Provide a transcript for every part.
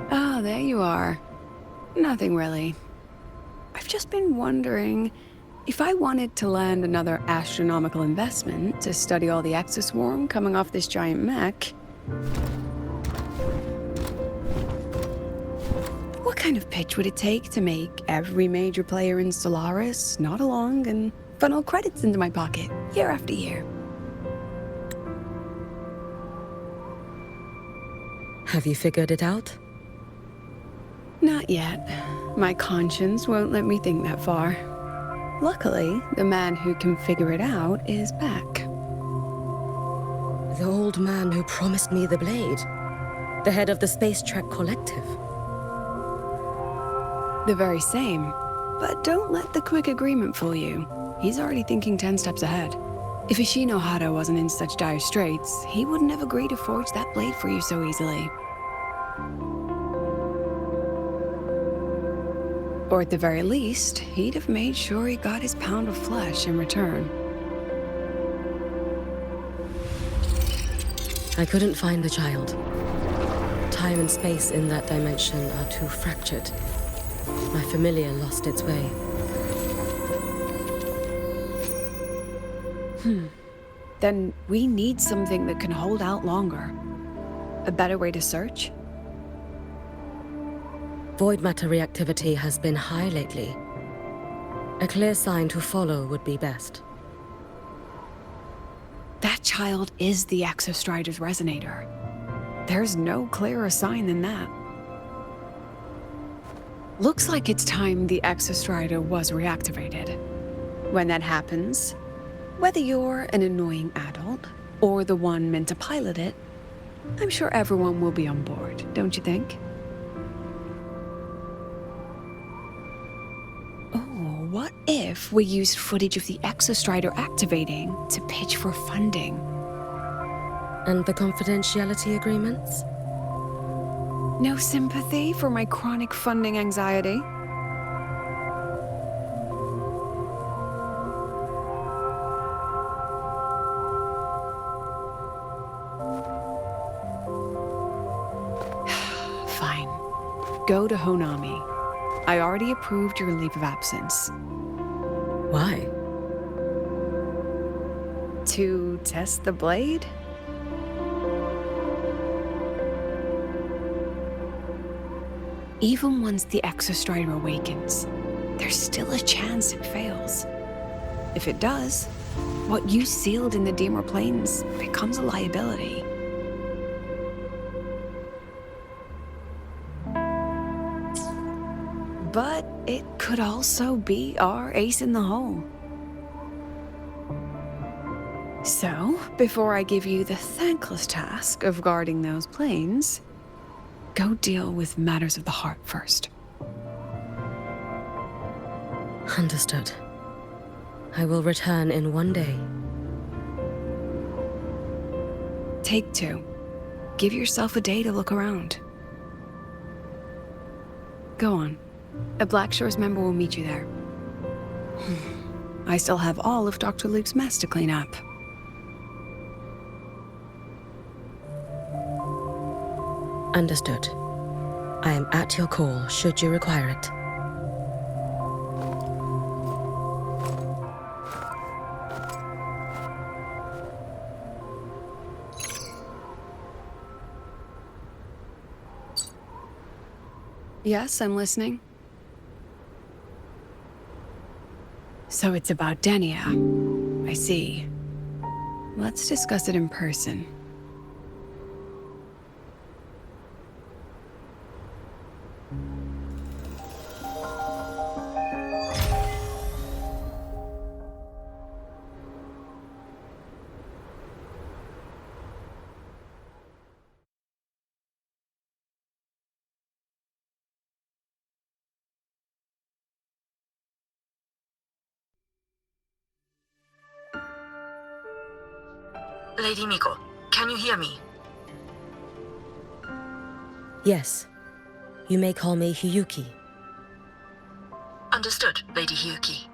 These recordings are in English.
Ah, there you are. Nothing really. I've just been wondering, if I wanted to land another astronomical investment to study all the exoswarm coming off this giant mech, what kind of pitch would it take to make every major player in Solaris nod along and funnel credits into my pocket year after year? Have you figured it out? Not yet. My conscience won't let me think that far. Luckily, the man who can figure it out is back. The old man who promised me the blade. The head of the Space Trek Collective. The very same. But don't let the quick agreement fool you. He's already thinking 10 steps ahead. If Ishino Hado wasn't in such dire straits, he wouldn't have agreed to forge that blade for you so easily. Or at the very least, he'd have made sure he got his pound of flesh in return. I couldn't find the child. Time and space in that dimension are too fractured. My familiar lost its way. Then we need something that can hold out longer. A better way to search? Void matter reactivity has been high lately. A clear sign to follow would be best. That child is the Exostrider's resonator. There's no clearer sign than that. Looks like it's time the Exostrider was reactivated. When that happens, whether you're an annoying adult or the one meant to pilot it, I'm sure everyone will be on board, don't you think? Oh, what if we used footage of the Exostrider activating to pitch for funding? And the confidentiality agreements? No sympathy for my chronic funding anxiety? Fine. Go to Honami. I already approved your leave of absence. Why? To test the blade? Even once the Exostrider awakens, there's still a chance it fails. If it does, what you sealed in the Deemer Plains becomes a liability. But it could also be our ace in the hole. So, before I give you the thankless task of guarding those planes, go deal with matters of the heart first. Understood. I will return in one day. Take 2. Give yourself a day to look around. Go on. A Black Shores member will meet you there. I still have all of Dr. Luke's mess to clean up. Understood. I am at your call should you require it. Yes, I'm listening. So it's about Denia. I see. Let's discuss it in person. Lady Miko, can you hear me? Yes. You may call me Hiyuki. Understood, Lady Hyuki.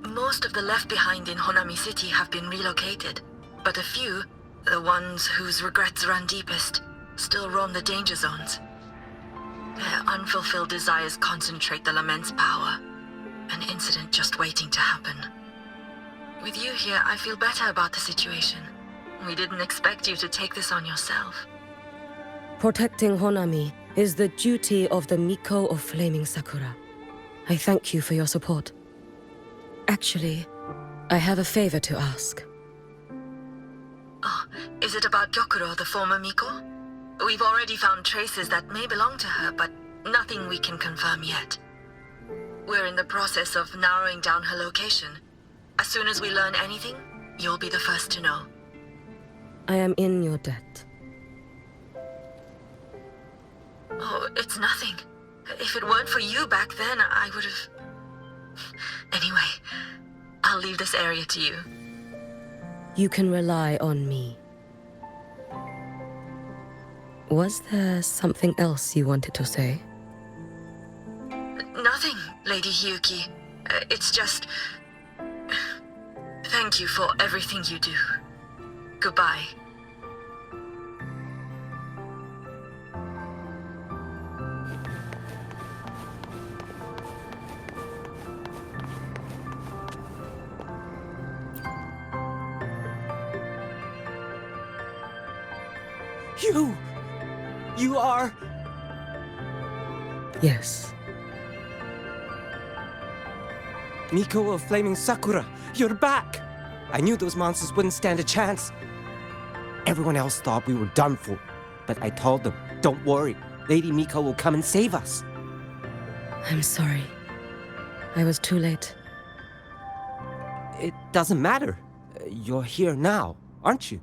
Most of the left behind in Honami City have been relocated, but a few, The ones whose regrets run deepest still roam the danger zones. Their unfulfilled desires concentrate the lament's power. An incident just waiting to happen. With you here, I feel better about the situation. We didn't expect you to take this on yourself. Protecting Honami is the duty of the Miko of Flaming Sakura. I thank you for your support. Actually, I have a favor to ask. Oh, is it about Gyokuro, the former Miko? We've already found traces that may belong to her, but nothing we can confirm yet. We're in the process of narrowing down her location. As soon as we learn anything, you'll be the first to know. I am in your debt. Oh, it's nothing. If it weren't for you back then, I would have... Anyway, I'll leave this area to you. You can rely on me. Was there something else you wanted to say? Nothing, Lady Hyuki. It's just... Thank you for everything you do. Goodbye. You are... Yes. Miko of Flaming Sakura, you're back! I knew those monsters wouldn't stand a chance. Everyone else thought we were done for, but I told them, don't worry, Lady Miko will come and save us. I'm sorry. I was too late. It doesn't matter. You're here now, aren't you?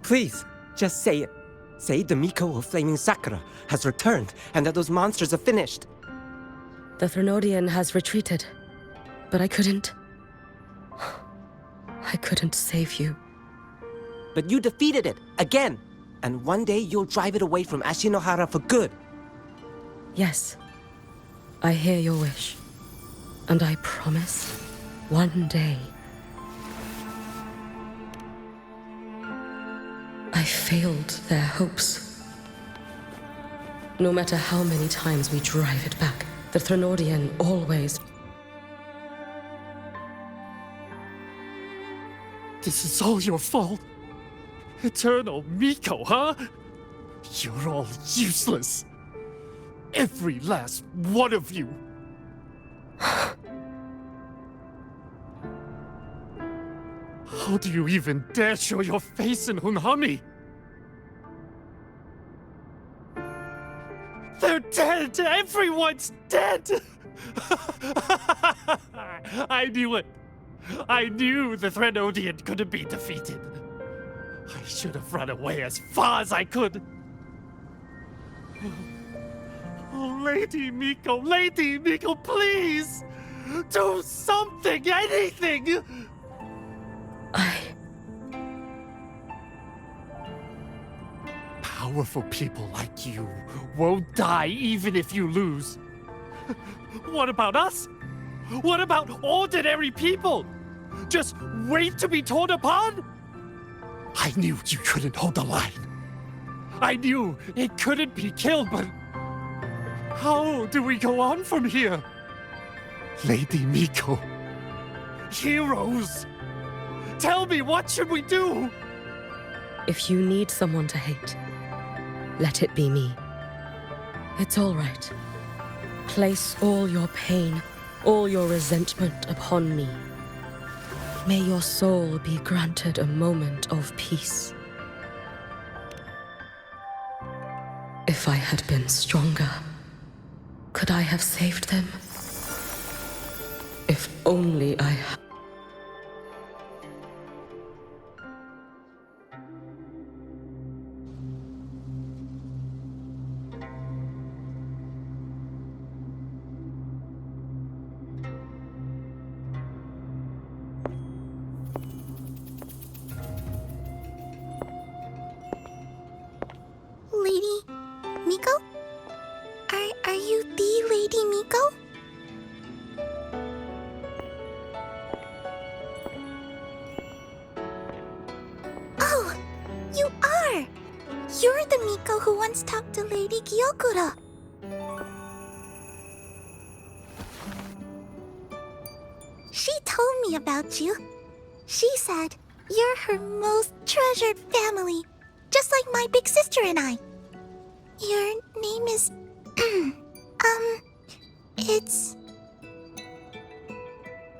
Please, just say it. Say the Miko of Flaming Sakura has returned and that those monsters are finished. The Threnodian has retreated, but I couldn't save you. But you defeated it, again! And one day you'll drive it away from Ashinohara for good. Yes, I hear your wish. And I promise, one day, I failed their hopes. No matter how many times we drive it back, the Threnodian always... This is all your fault. Eternal Miko, huh? You're all useless. Every last one of you. How do you even dare show your face in Hunhami? They're dead! Everyone's dead! I knew it. I knew the Threnodian couldn't be defeated. I should have run away as far as I could. Oh, Lady Miko, please! Do something, anything! Powerful people like you won't die even if you lose. What about us? What about ordinary people? Just wait to be torn apart? I knew you couldn't hold the line. I knew it couldn't be killed, but how do we go on from here? Lady Miko, heroes, tell me, what should we do? If you need someone to hate, let it be me. It's all right. Place all your pain, all your resentment upon me. May your soul be granted a moment of peace. If I had been stronger, could I have saved them? If only I had. Lady Miko? Are you the Lady Miko? You are! You're the Miko who once talked to Lady Gyokuro. She told me about you. She said you're her most treasured family, just like my big sister and I. Your name is... it's...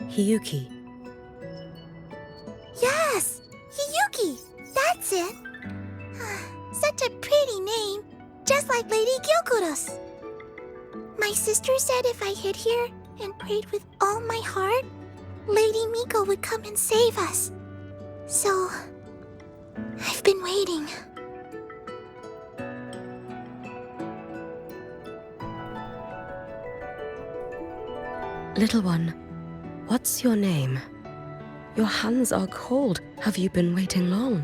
Hiyuki. Yes! Hiyuki! That's it! Such a pretty name, just like Lady Gyokuro's. My sister said if I hid here and prayed with all my heart, Lady Miko would come and save us. So, I've been waiting. Little one, what's your name? Your hands are cold. Have you been waiting long?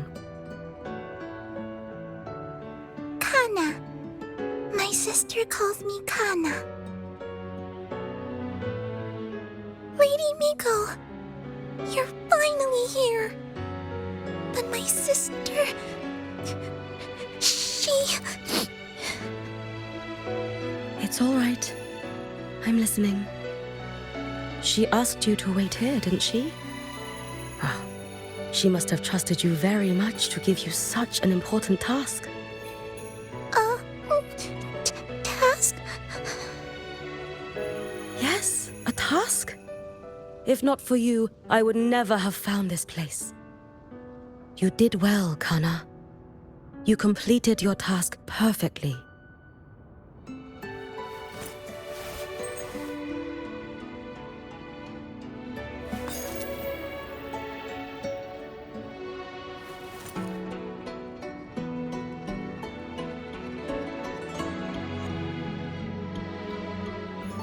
Kana. My sister calls me Kana. Lady Miko, you're finally here. But my sister... she... It's all right. I'm listening. She asked you to wait here, didn't she? Ah, she must have trusted you very much to give you such an important task. Task? Yes, a task. If not for you, I would never have found this place. You did well, Kana. You completed your task perfectly.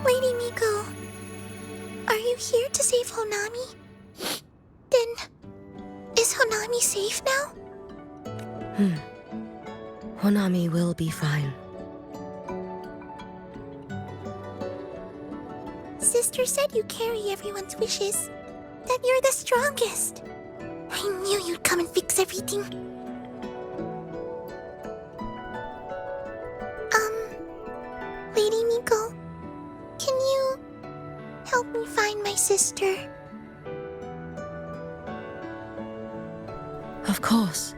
Lady Miko, are you here to save Honami? Then, is Honami safe now? Honami will be fine. Sister said you carry everyone's wishes, that you're the strongest. I knew you'd come and fix everything. Lady Miko, can you help me find my sister? Of course.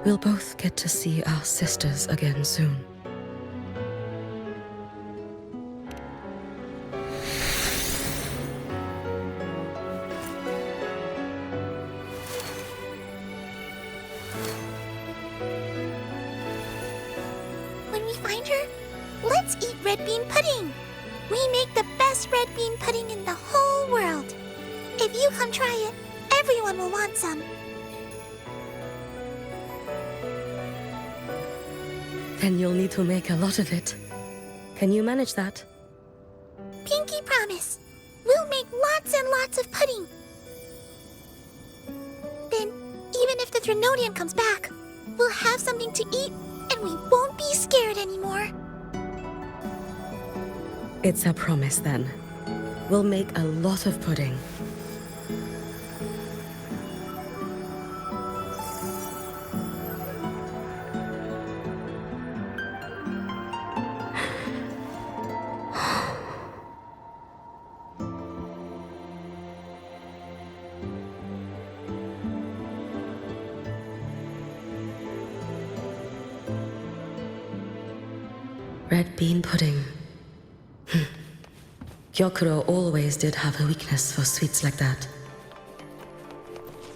We'll both get to see our sisters again soon. When we find her, let's eat red bean pudding. We make the best red bean pudding in the whole world. If you come try it, everyone will want some. Then you'll need to make a lot of it. Can you manage that? Pinky promise. We'll make lots and lots of pudding. Then, even if the Drenodian comes back, we'll have something to eat and we won't be scared anymore. It's a promise then. We'll make a lot of pudding. Red bean pudding. Gyokuro always did have a weakness for sweets like that.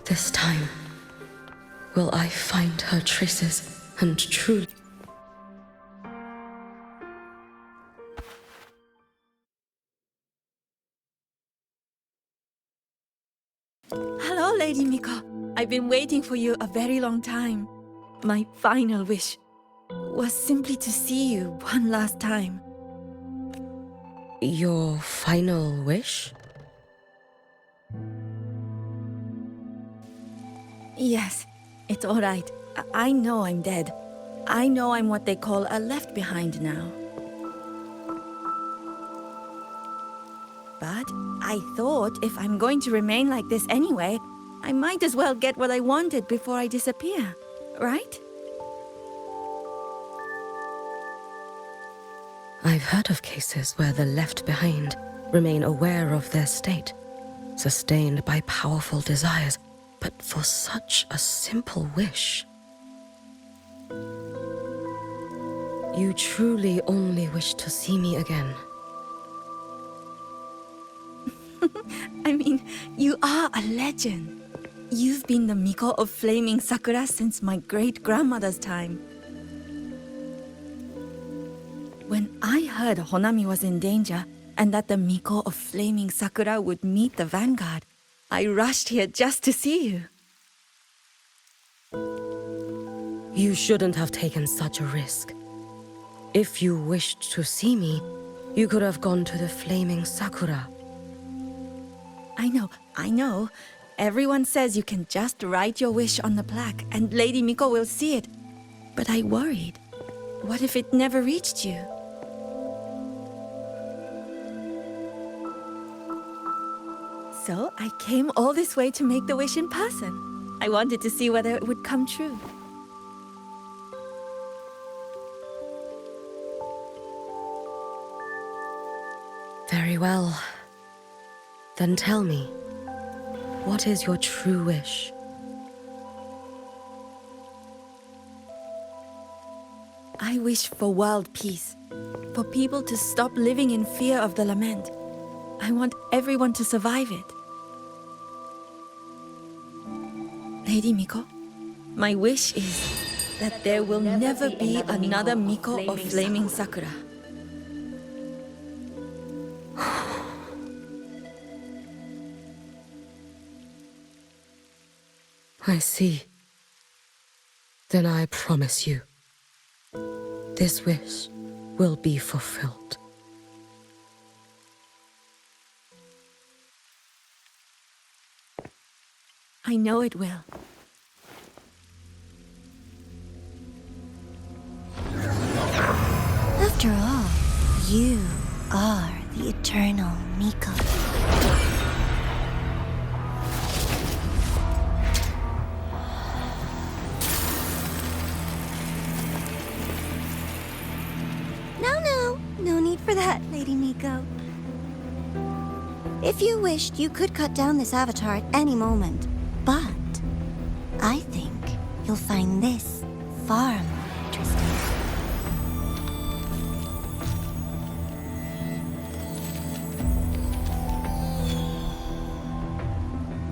This time, will I find her traces and truly... Hello, Lady Miko. I've been waiting for you a very long time. My final wish was simply to see you one last time. Your final wish? Yes, it's all right. I know I'm dead. I know I'm what they call a left behind now. But I thought if I'm going to remain like this anyway, I might as well get what I wanted before I disappear. right? I've heard of cases where the left behind remain aware of their state, sustained by powerful desires, but for such a simple wish. You truly only wish to see me again. I mean, you are a legend. You've been the Miko of Flaming Sakura since my great-grandmother's time. When I heard Honami was in danger and that the Miko of Flaming Sakura would meet the vanguard, I rushed here just to see you. You shouldn't have taken such a risk. If you wished to see me, you could have gone to the Flaming Sakura. I know. Everyone says you can just write your wish on the plaque and Lady Miko will see it. But I worried. What if it never reached you? So I came all this way to make the wish in person. I wanted to see whether it would come true. Very well. Then tell me, what is your true wish? I wish for world peace, for people to stop living in fear of the lament. I want everyone to survive it. Lady Miko, my wish is that there will never be another Miko of Flaming Sakura. I see. Then I promise you, this wish will be fulfilled. I know it will. After all, you are the eternal Miko. No need for that, Lady Miko. If you wished, you could cut down this avatar at any moment. But I think you'll find this far more interesting.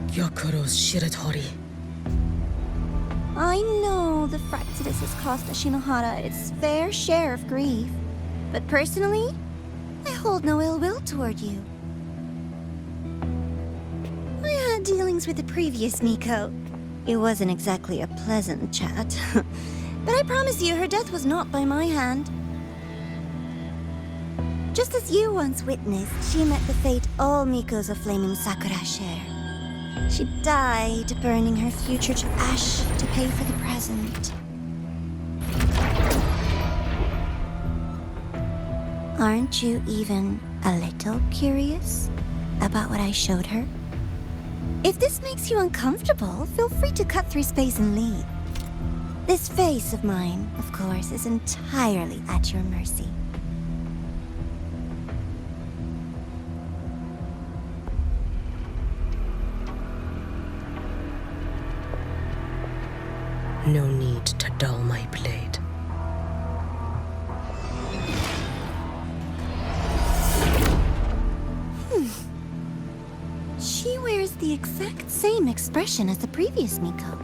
Gyokuro's Shiratori. I know the Fractidus has cost Ashinohara its fair share of grief. But personally, I hold no ill will toward you. I had dealings with the previous Miko. It wasn't exactly a pleasant chat. But I promise you, her death was not by my hand. Just as you once witnessed, she met the fate all Mikos of Flaming Sakura share. She died, burning her future to ash to pay for the present. Aren't you even a little curious about what I showed her? If this makes you uncomfortable, feel free to cut through space and leave. This face of mine, of course, is entirely at your mercy. No need to dull my blade. She wears the exact same expression as the previous Miko.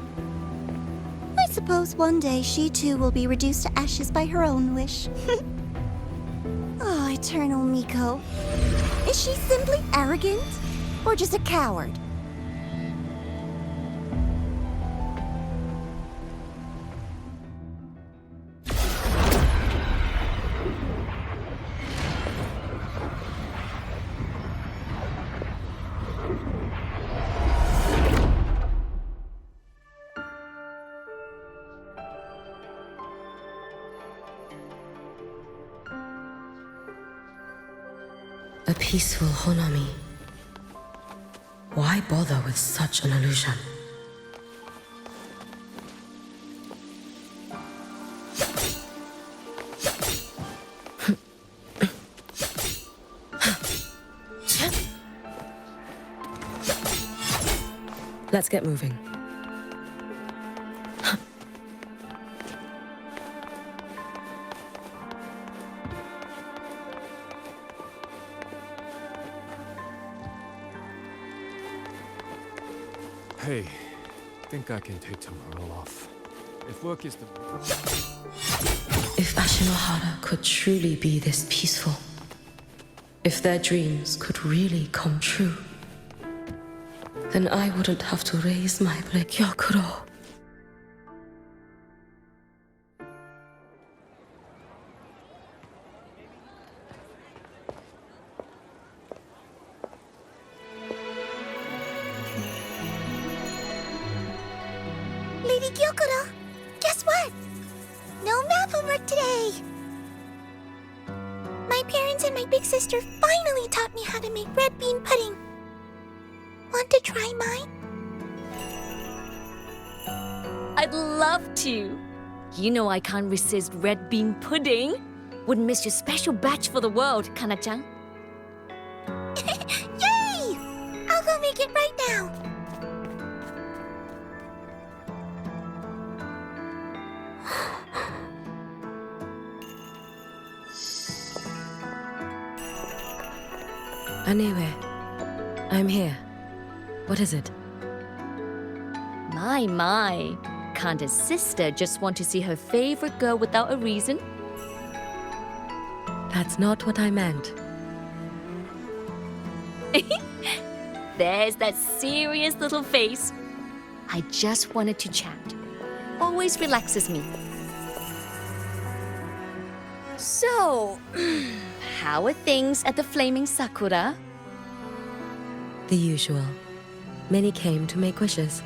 I suppose one day she too will be reduced to ashes by her own wish. Oh, eternal Miko. Is she simply arrogant? Or just a coward? A peaceful Honami. Why bother with such an illusion? Let's get moving. Hey, think I can take tomorrow off. If work is the... If Ashinohara could truly be this peaceful, if their dreams could really come true, then I wouldn't have to raise my Gyokuro. Lady Gyokuro, guess what? No math homework today. My parents and my big sister finally taught me how to make red bean pudding. Want to try mine? I'd love to. You know I can't resist red bean pudding. Wouldn't miss your special batch for the world, Kana-chan. Yay! I'll go make it right now. Anyway, I'm here. What is it? My. Can't a sister just want to see her favorite girl without a reason? That's not what I meant. There's that serious little face. I just wanted to chat. Always relaxes me. So, how are things at the Flaming Sakura? The usual. Many came to make wishes.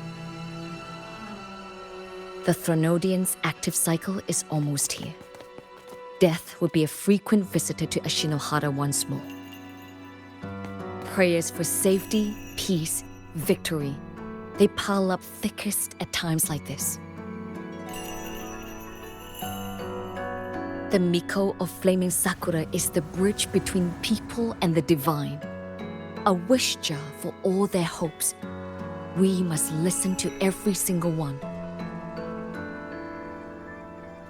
The Thronodian's active cycle is almost here. Death would be a frequent visitor to Ashinohara once more. Prayers for safety, peace, victory. They pile up thickest at times like this. The Miko of Flaming Sakura is the bridge between people and the divine. A wish jar for all their hopes. We must listen to every single one.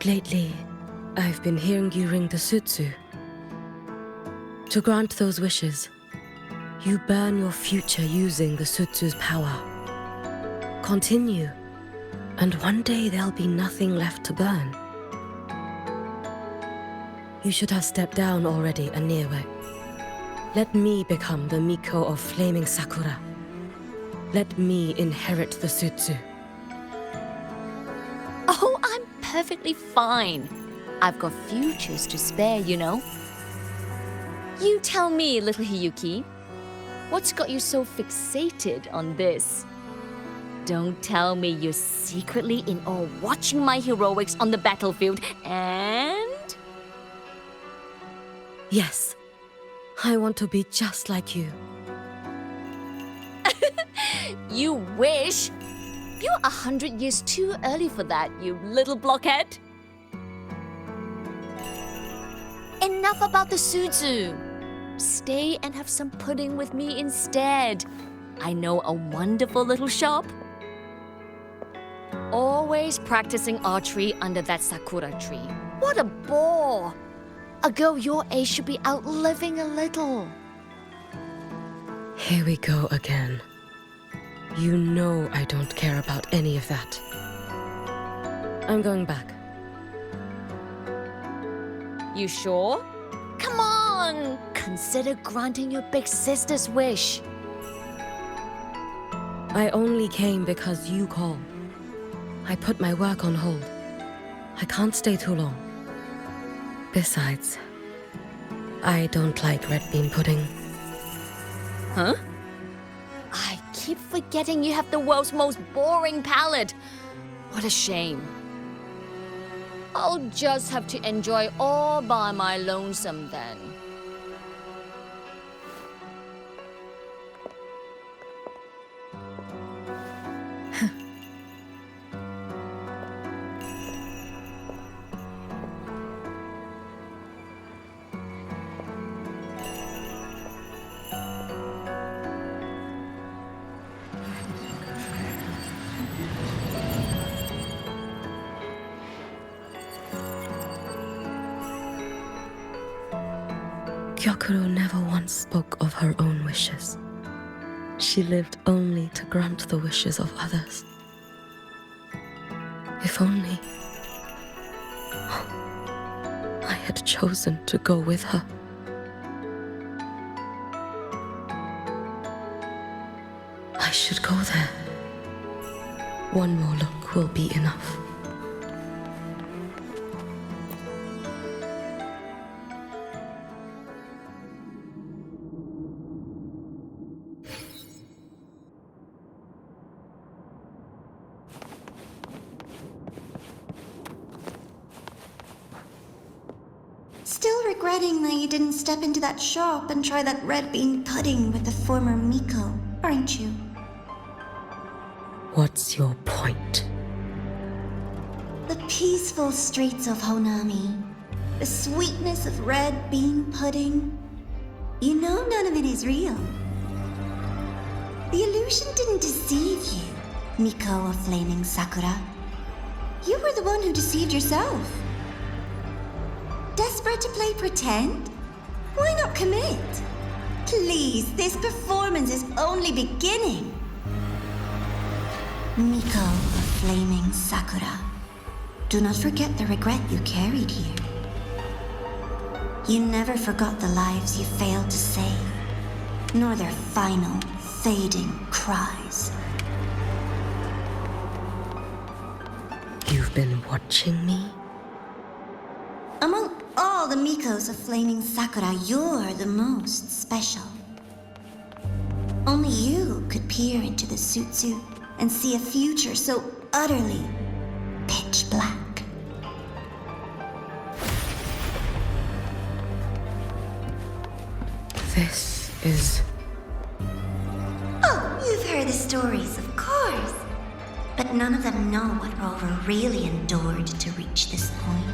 Lately, I've been hearing you ring the sutsu. To grant those wishes, you burn your future using the sutsu's power. Continue, and one day there'll be nothing left to burn. You should have stepped down already, Aniewe. Let me become the Miko of Flaming Sakura. Let me inherit the sutsu. Oh, I'm perfectly fine. I've got futures to spare, you know. You tell me, little Hiyuki, what's got you so fixated on this? Don't tell me you're secretly in awe watching my heroics on the battlefield and... Yes, I want to be just like you. You wish? You're 100 years too early for that, you little blockhead. Enough about the sutsu. Stay and have some pudding with me instead. I know a wonderful little shop. Always practicing archery under that sakura tree. What a bore! A girl your age should be out living a little. Here we go again. You know I don't care about any of that. I'm going back. You sure? Come on! Consider granting your big sister's wish. I only came because you called. I put my work on hold. I can't stay too long. Besides, I don't like red bean pudding. Huh? I keep forgetting you have the world's most boring palate. What a shame. I'll just have to enjoy all by my lonesome then. Sakura never once spoke of her own wishes. She lived only to grant the wishes of others. If only I had chosen to go with her. I should go there. One more look will be enough. Still regretting that you didn't step into that shop and try that red bean pudding with the former Miko, aren't you? What's your point? The peaceful streets of Honami, the sweetness of red bean pudding. You know none of it is real. The illusion didn't deceive you, Miko of Flaming Sakura. You were the one who deceived yourself. Desperate to play pretend? Why not commit? Please, this performance is only beginning. Miko of Flaming Sakura, do not forget the regret you carried here. You never forgot the lives you failed to save, nor their final, fading cries. You've been watching me? Among all the Mikos of Flaming Sakura, you're the most special. Only you could peer into the Sutsu and see a future so utterly pitch black. This is... Oh, you've heard the stories, of course. But none of them know what Rover really endured to reach this point.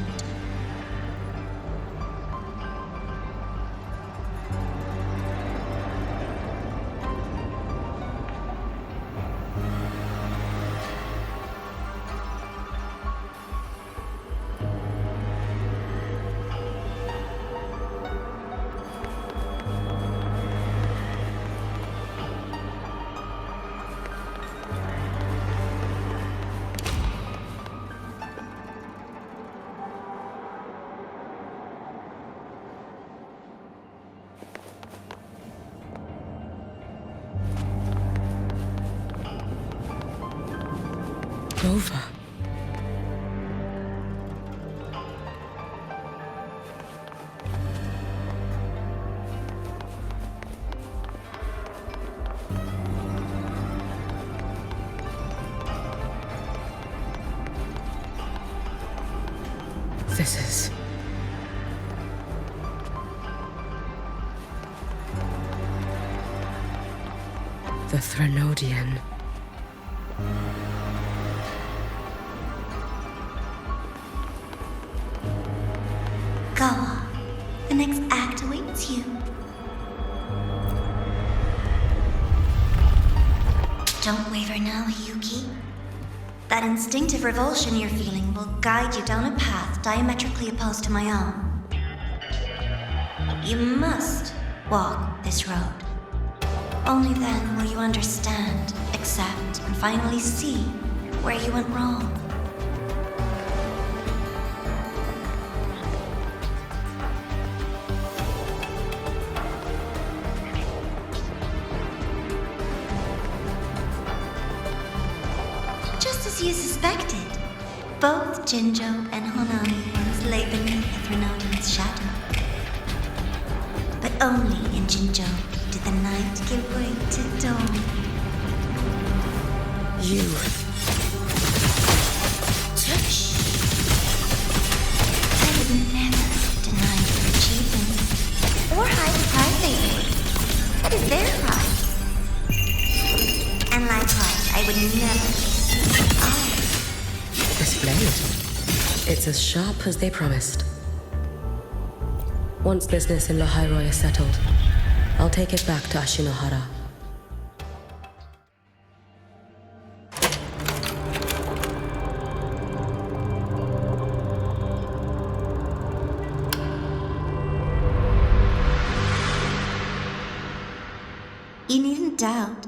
Rover. This is... the Threnodian. Go on. The next act awaits you. Don't waver now, Yuki. That instinctive revulsion you're feeling will guide you down a path diametrically opposed to my own. You must walk this road. Only then will you understand, accept, and finally see where you went wrong. Just as you suspected, both Jinjo and Honami once lay beneath the Threnodian's shadow. But only in Jinjo did the night give way to dawn. You... Shh. I would never deny your achievements, or hide the pride they would. That is their pride. And likewise, I would never deceive ours. This blade. It's as sharp as they promised. Once business in Lahairoi is settled, I'll take it back to Ashinohara. doubt.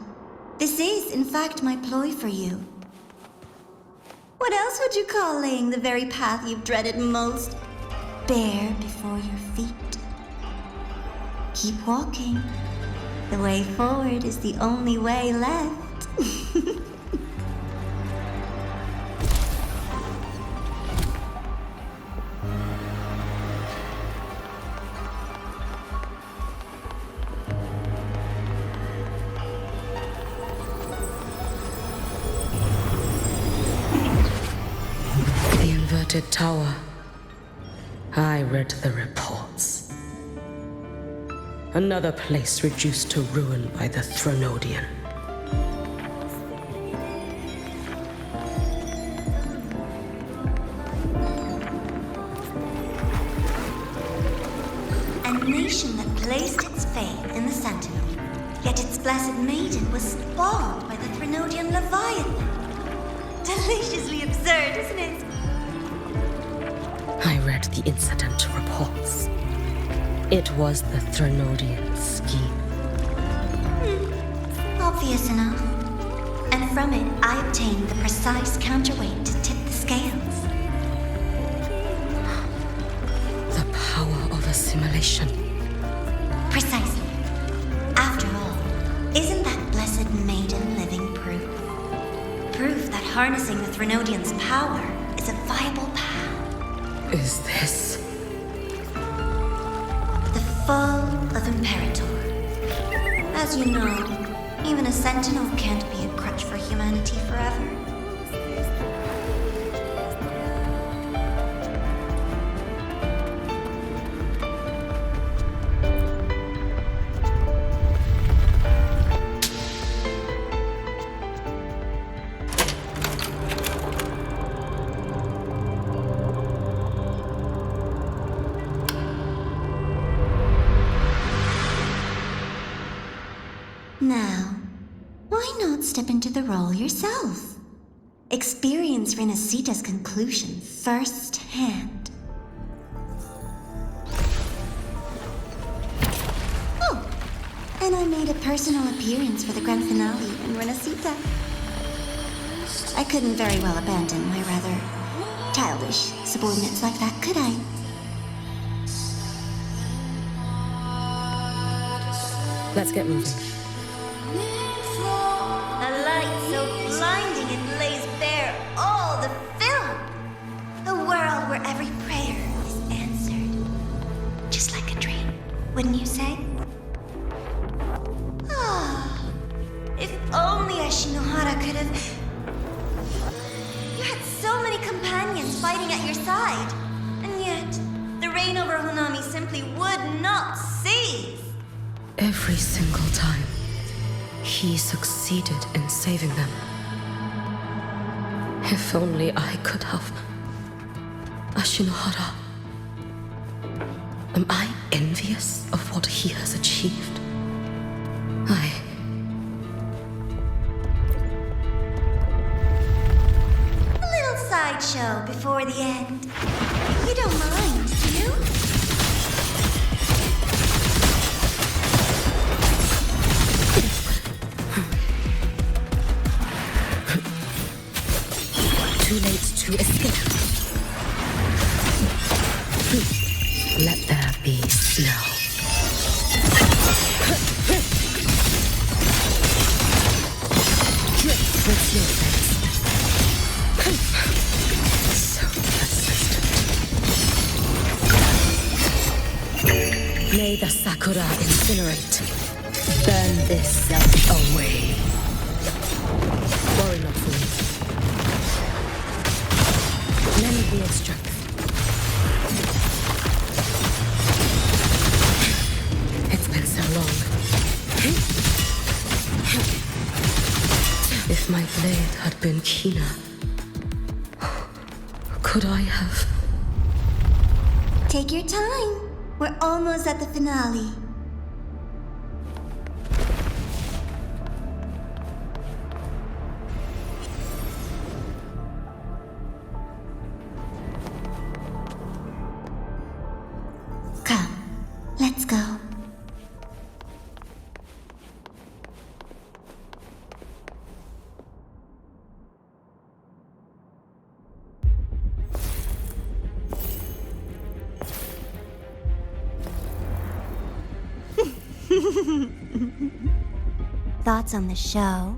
This is, in fact, my ploy for you. What else would you call laying the very path you've dreaded most bare before your feet? Keep walking. The way forward is the only way left. The inverted tower. I read the reports. Another place reduced to ruin by the Threnodian. A nation that placed its faith in the Sentinel, yet its blessed maiden was spawned by the Threnodian Leviathan. Deliciously absurd, isn't it? I read the incident reports. It was the Threnodian scheme. Obvious enough. And from it, I obtained the precise counterweight to tip the scales. The power of assimilation. Precisely. After all, isn't that blessed maiden living proof? Proof that harnessing the Threnodian's power is a viable path. Is this The fall of Imperator. As you know, even a sentinel can't be a crutch for humanity forever. Now, why not step into the role yourself? Experience Renacita's conclusion firsthand. Oh, and I made a personal appearance for the grand finale in Renacita. I couldn't very well abandon my rather childish subordinates like that, could I? Let's get moving. A light so blinding it lays bare all the film. A world where every prayer is answered. Just like a dream, wouldn't you say? Ah, if only Ashinohara could have... You had so many companions fighting at your side. And yet, the reign over Hunami simply would not cease. Every single time, he succeeded in saving them. If only I could have. Ashinohara. Am I envious of what he has achieved? A little sideshow before the end. You don't mind, do you? Too late to escape. Let there be snow. Drip with snowflakes. So persistent. May the sakura incinerate. Burn this self away. Worry not, fools. Lend me its strength. It's been so long. If my blade had been keener, could I have... Take your time. We're almost at the finale. Come, let's go. Thoughts on the show?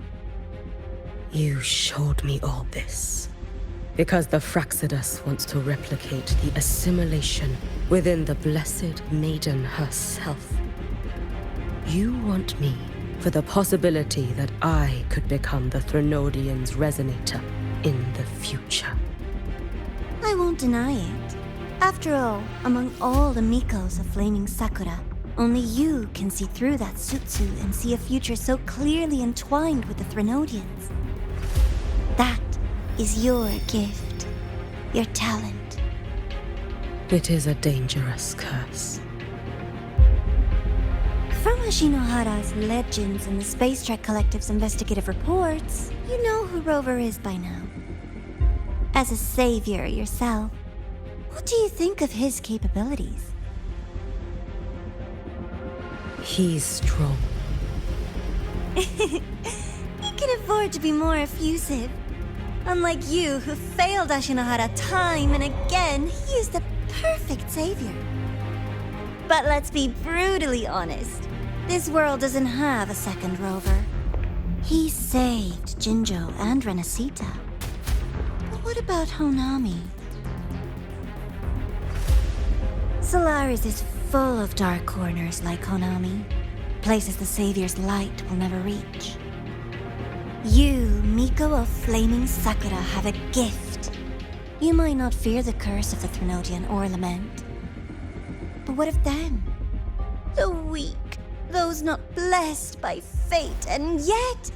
You showed me all this because the Fraxidus wants to replicate the assimilation within the Blessed Maiden herself. You want me for the possibility that I could become the Threnodian's resonator in the future. I won't deny it. After all, among all the Mikos of Flaming Sakura, only you can see through that Sutsu and see a future so clearly entwined with the Threnodians. That is your gift, your talent. It is a dangerous curse. From Ashinohara's legends and the Space Trek Collective's investigative reports, you know who Rover is by now. As a savior yourself, what do you think of his capabilities? He's strong. He can afford to be more effusive. Unlike you, who failed Ashinohara time and again, he is the perfect savior. But let's be brutally honest. This world doesn't have a second Rover. He saved Jinjo and Renacita. But what about Honami? Solaris is full of dark corners like Honami. Places the Savior's light will never reach. You, Miko of Flaming Sakura, have a gift. You might not fear the curse of the Threnodian or Lament. But what of them? The weak, those not blessed by fate, and yet,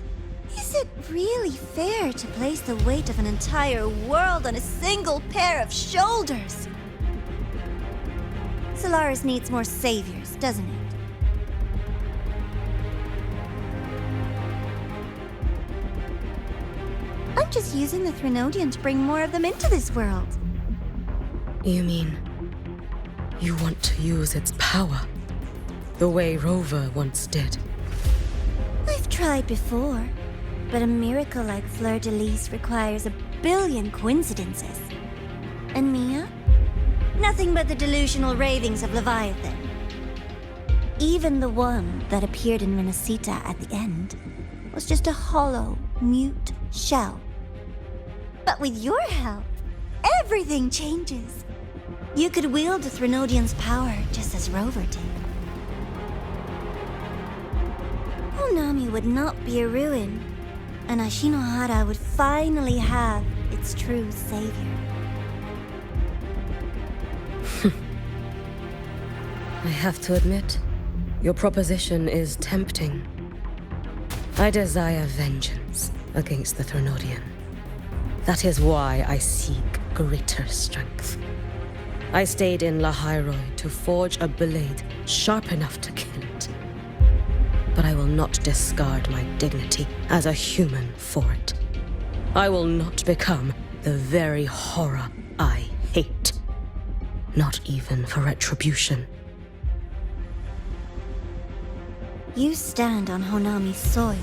is it really fair to place the weight of an entire world on a single pair of shoulders? Solaris needs more saviors, doesn't it? I'm just using the Threnodian to bring more of them into this world. You mean you want to use its power the way Rover once did? I've tried before, but a miracle like Fleur-de-Lis requires a billion coincidences. And Mia? Nothing but the delusional ravings of Leviathan. Even the one that appeared in Renacita at the end was just a hollow, mute shell. But with your help, everything changes. You could wield the Threnodian's power just as Rover did. Honami would not be a ruin, and Ashinohara would finally have its true savior. I have to admit, your proposition is tempting. I desire vengeance against the Threnodian. That is why I seek greater strength. I stayed in Lahairoi to forge a blade sharp enough to kill it. But I will not discard my dignity as a human for it. I will not become the very horror I hate. Not even for retribution. You stand on Honami's soil.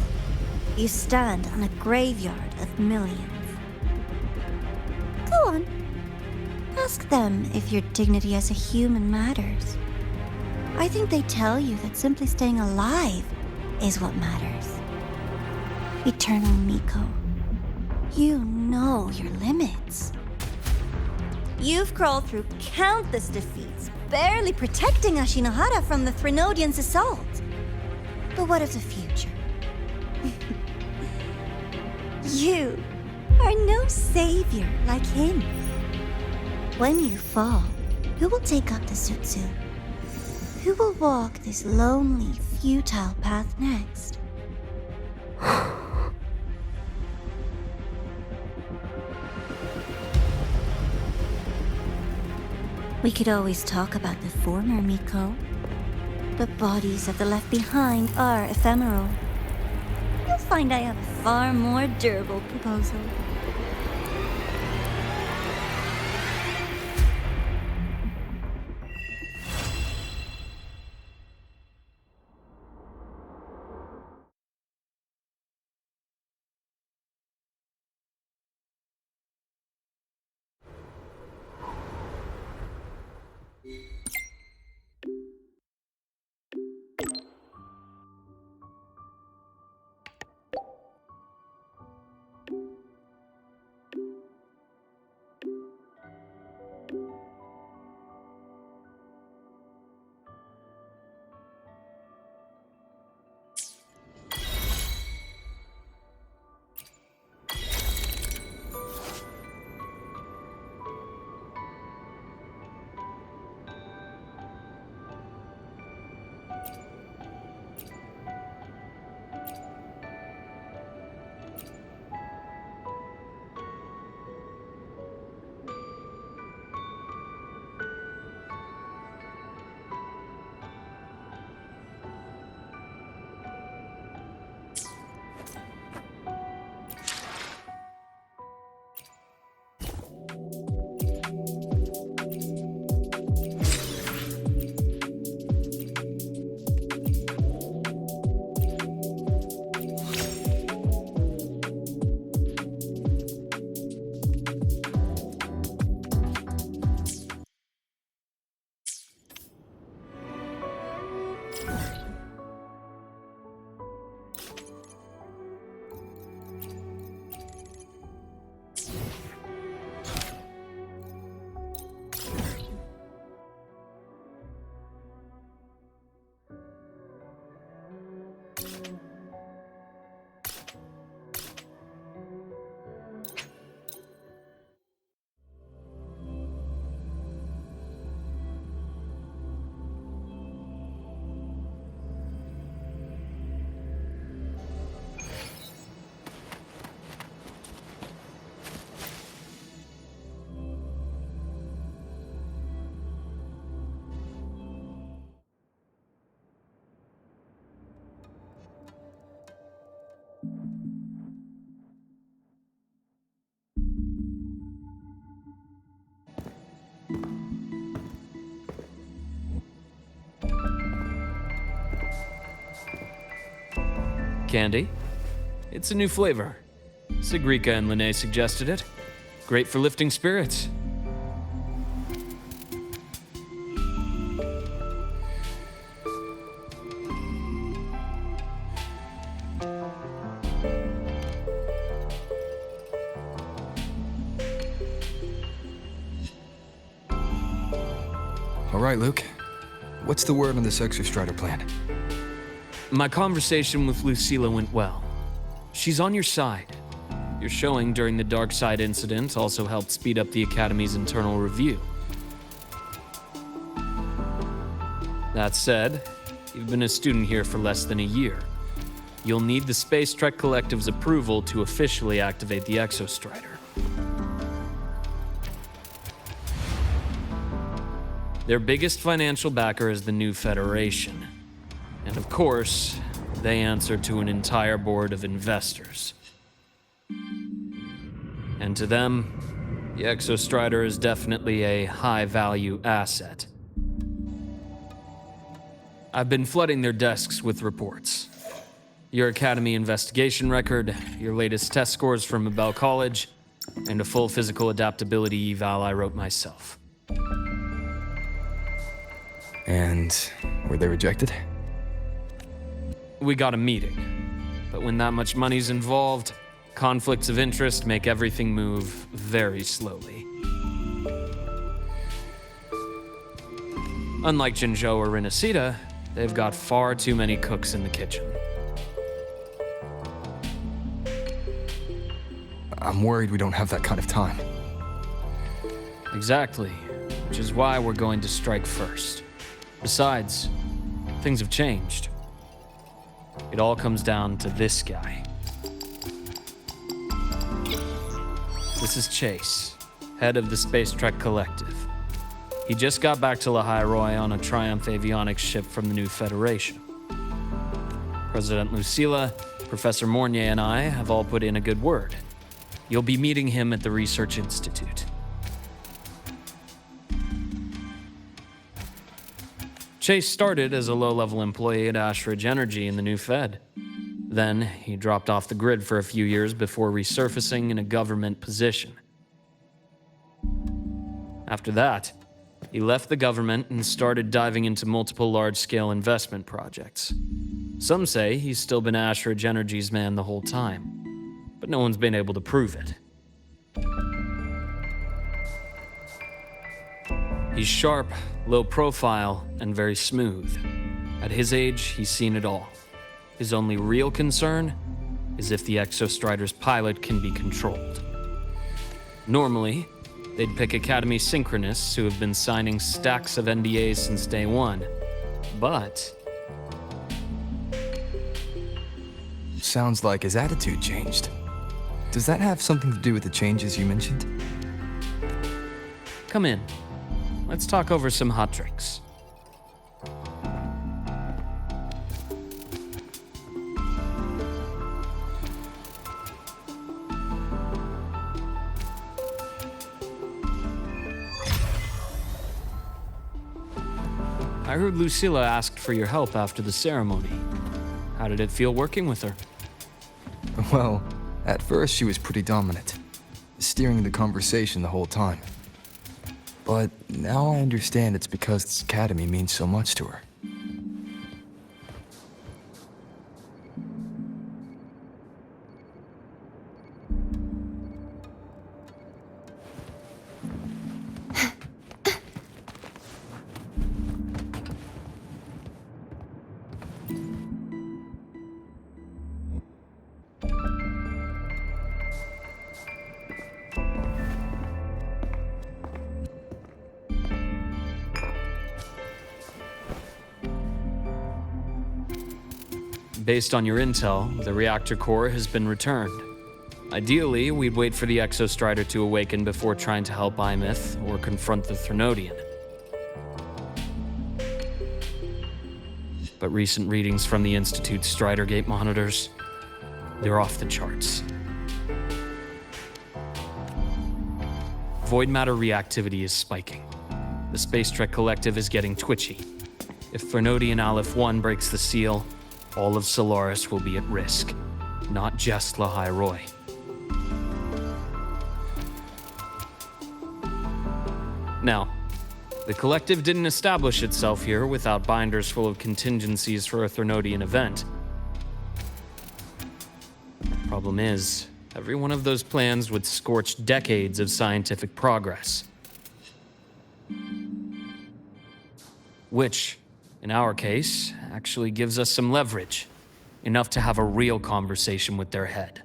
You stand on a graveyard of millions. Go on. Ask them if your dignity as a human matters. I think they tell you that simply staying alive is what matters. Eternal Miko, you know your limits. You've crawled through countless defeats, barely protecting Ashinohara from the Threnodian's assault. But what of the future? You are no savior like him. When you fall, who will take up the Sutsu? Who will walk this lonely, futile path next? We could always talk about the former Miko. The bodies of the left behind are ephemeral. You'll find I have a far more durable proposal. candy. It's a new flavor. Sigrika and Lene suggested it. Great for lifting spirits. All right, Luke. What's the word on this Exostrider plan? My conversation with Lucilla went well. She's on your side. Your showing during the Dark Side incident also helped speed up the Academy's internal review. That said, you've been a student here for less than a year. You'll need the Space Trek Collective's approval to officially activate the Exostrider. Their biggest financial backer is the new Federation. And of course, they answer to an entire board of investors. And to them, the Exostrider is definitely a high-value asset. I've been flooding their desks with reports. Your Academy investigation record, your latest test scores from Abel College, and a full physical adaptability eval I wrote myself. And were they rejected? We got a meeting, but when that much money's involved, conflicts of interest make everything move very slowly. Unlike Jinzhou or Rinasida, they've got far too many cooks in the kitchen. I'm worried we don't have that kind of time. Exactly, which is why we're going to strike first. Besides, things have changed. It all comes down to this guy. This is Chase, head of the Space Trek Collective. He just got back to Lahai Roi on a Triumph avionics ship from the new Federation. President Lucilla, Professor Mornier, and I have all put in a good word. You'll be meeting him at the Research Institute. Chase started as a low-level employee at Ashridge Energy in the new Fed. Then, he dropped off the grid for a few years before resurfacing in a government position. After that, he left the government and started diving into multiple large-scale investment projects. Some say he's still been Ashridge Energy's man the whole time, but no one's been able to prove it. He's sharp, low profile, and very smooth. At his age, he's seen it all. His only real concern is if the Exostrider's pilot can be controlled. Normally, they'd pick Academy synchronists who have been signing stacks of NDAs since day one. But Sounds like his attitude changed. Does that have something to do with the changes you mentioned? come in. Let's talk over some hot drinks. I heard Lucilla asked for your help after the ceremony. How did it feel working with her? Well, at first she was pretty dominant, steering the conversation the whole time. But now I understand it's because this academy means so much to her. Based on your intel, the reactor core has been returned. Ideally, we'd wait for the Exostrider to awaken before trying to help Imyth or confront the Thrunodian. But recent readings from the Institute's Strider Gate monitors, they're off the charts. Void matter reactivity is spiking. The Space Trek Collective is getting twitchy. If Thrunodian Aleph 1 breaks the seal, all of Solaris will be at risk, not just Lahai Roy. Now, the Collective didn't establish itself here without binders full of contingencies for a Threnodian event. Problem is, every one of those plans would scorch decades of scientific progress. Which, in our case, actually gives us some leverage. Enough to have a real conversation with their head.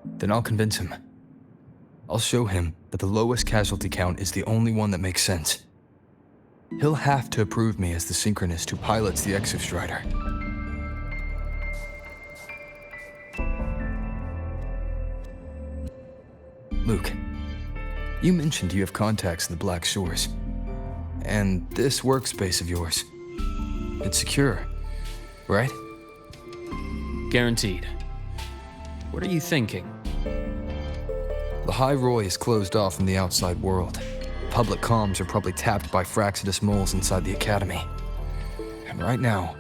Then I'll convince him. I'll show him that the lowest casualty count is the only one that makes sense. He'll have to approve me as the synchronist who pilots the Exostrider. Luke, you mentioned you have contacts in the Black Shores. And this workspace of yours, it's secure, right? Guaranteed. What are you thinking? Lahai Roy is closed off from the outside world. Public comms are probably tapped by Fraxidus moles inside the Academy. And right now,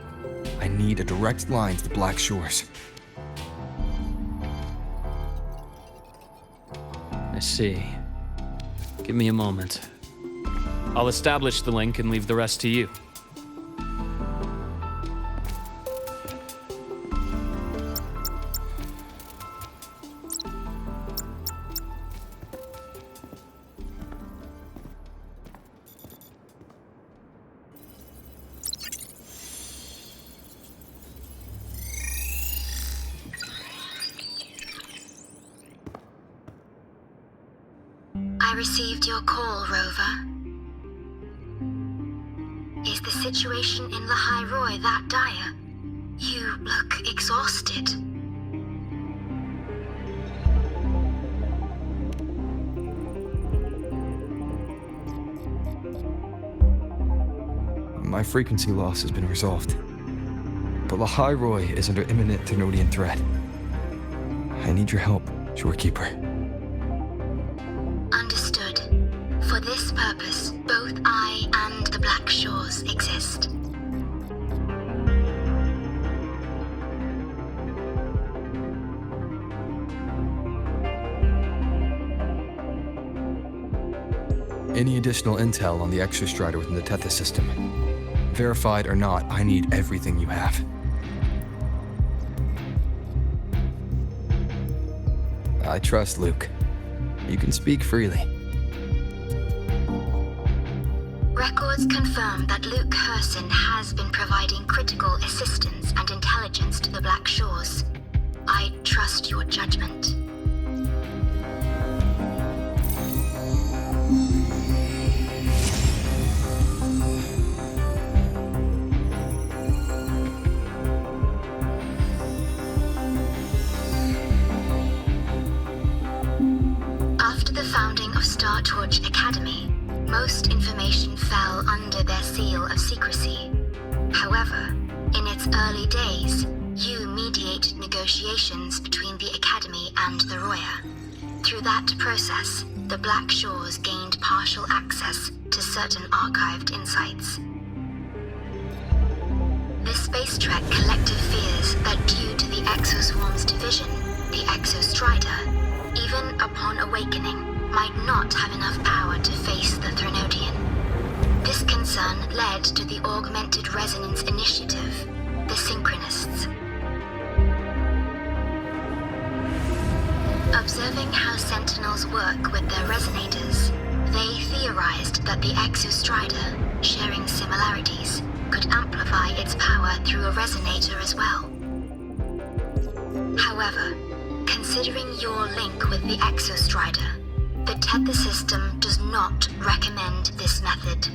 I need a direct line to the Black Shores. I see. Give me a moment. I'll establish the link and leave the rest to you. I received your call, Rover. Is the situation in Lahai Roy that dire? You look exhausted. My frequency loss has been resolved. But Lahai Roy is under imminent Threnodian threat. I need your help, Shorekeeper. Understood. For this purpose, both I and the Black Shores exist. Any additional intel on the Exostrider within the Tethys system? Verified or not, I need everything you have. I trust Luke. You can speak freely. Records confirm that Luke Herson has been providing critical assistance and intelligence to the Black Shores. I trust your judgment. After the founding of Star Torch Academy, most information fell under their seal of secrecy. However, in its early days, you mediated negotiations between the Academy and the Roya. Through that process, the Black Shores gained partial access to certain archived insights. The Space Trek Collective fears that due to the Exoswarm's division, the Exostrider, even upon awakening, might not have enough power to face the Threnodian. This concern led to the Augmented Resonance Initiative, the Synchronists. Observing how Sentinels work with their resonators, they theorized that the Exostrider, sharing similarities, could amplify its power through a resonator as well. However, considering your link with the Exostrider, the Tether system does not recommend this method.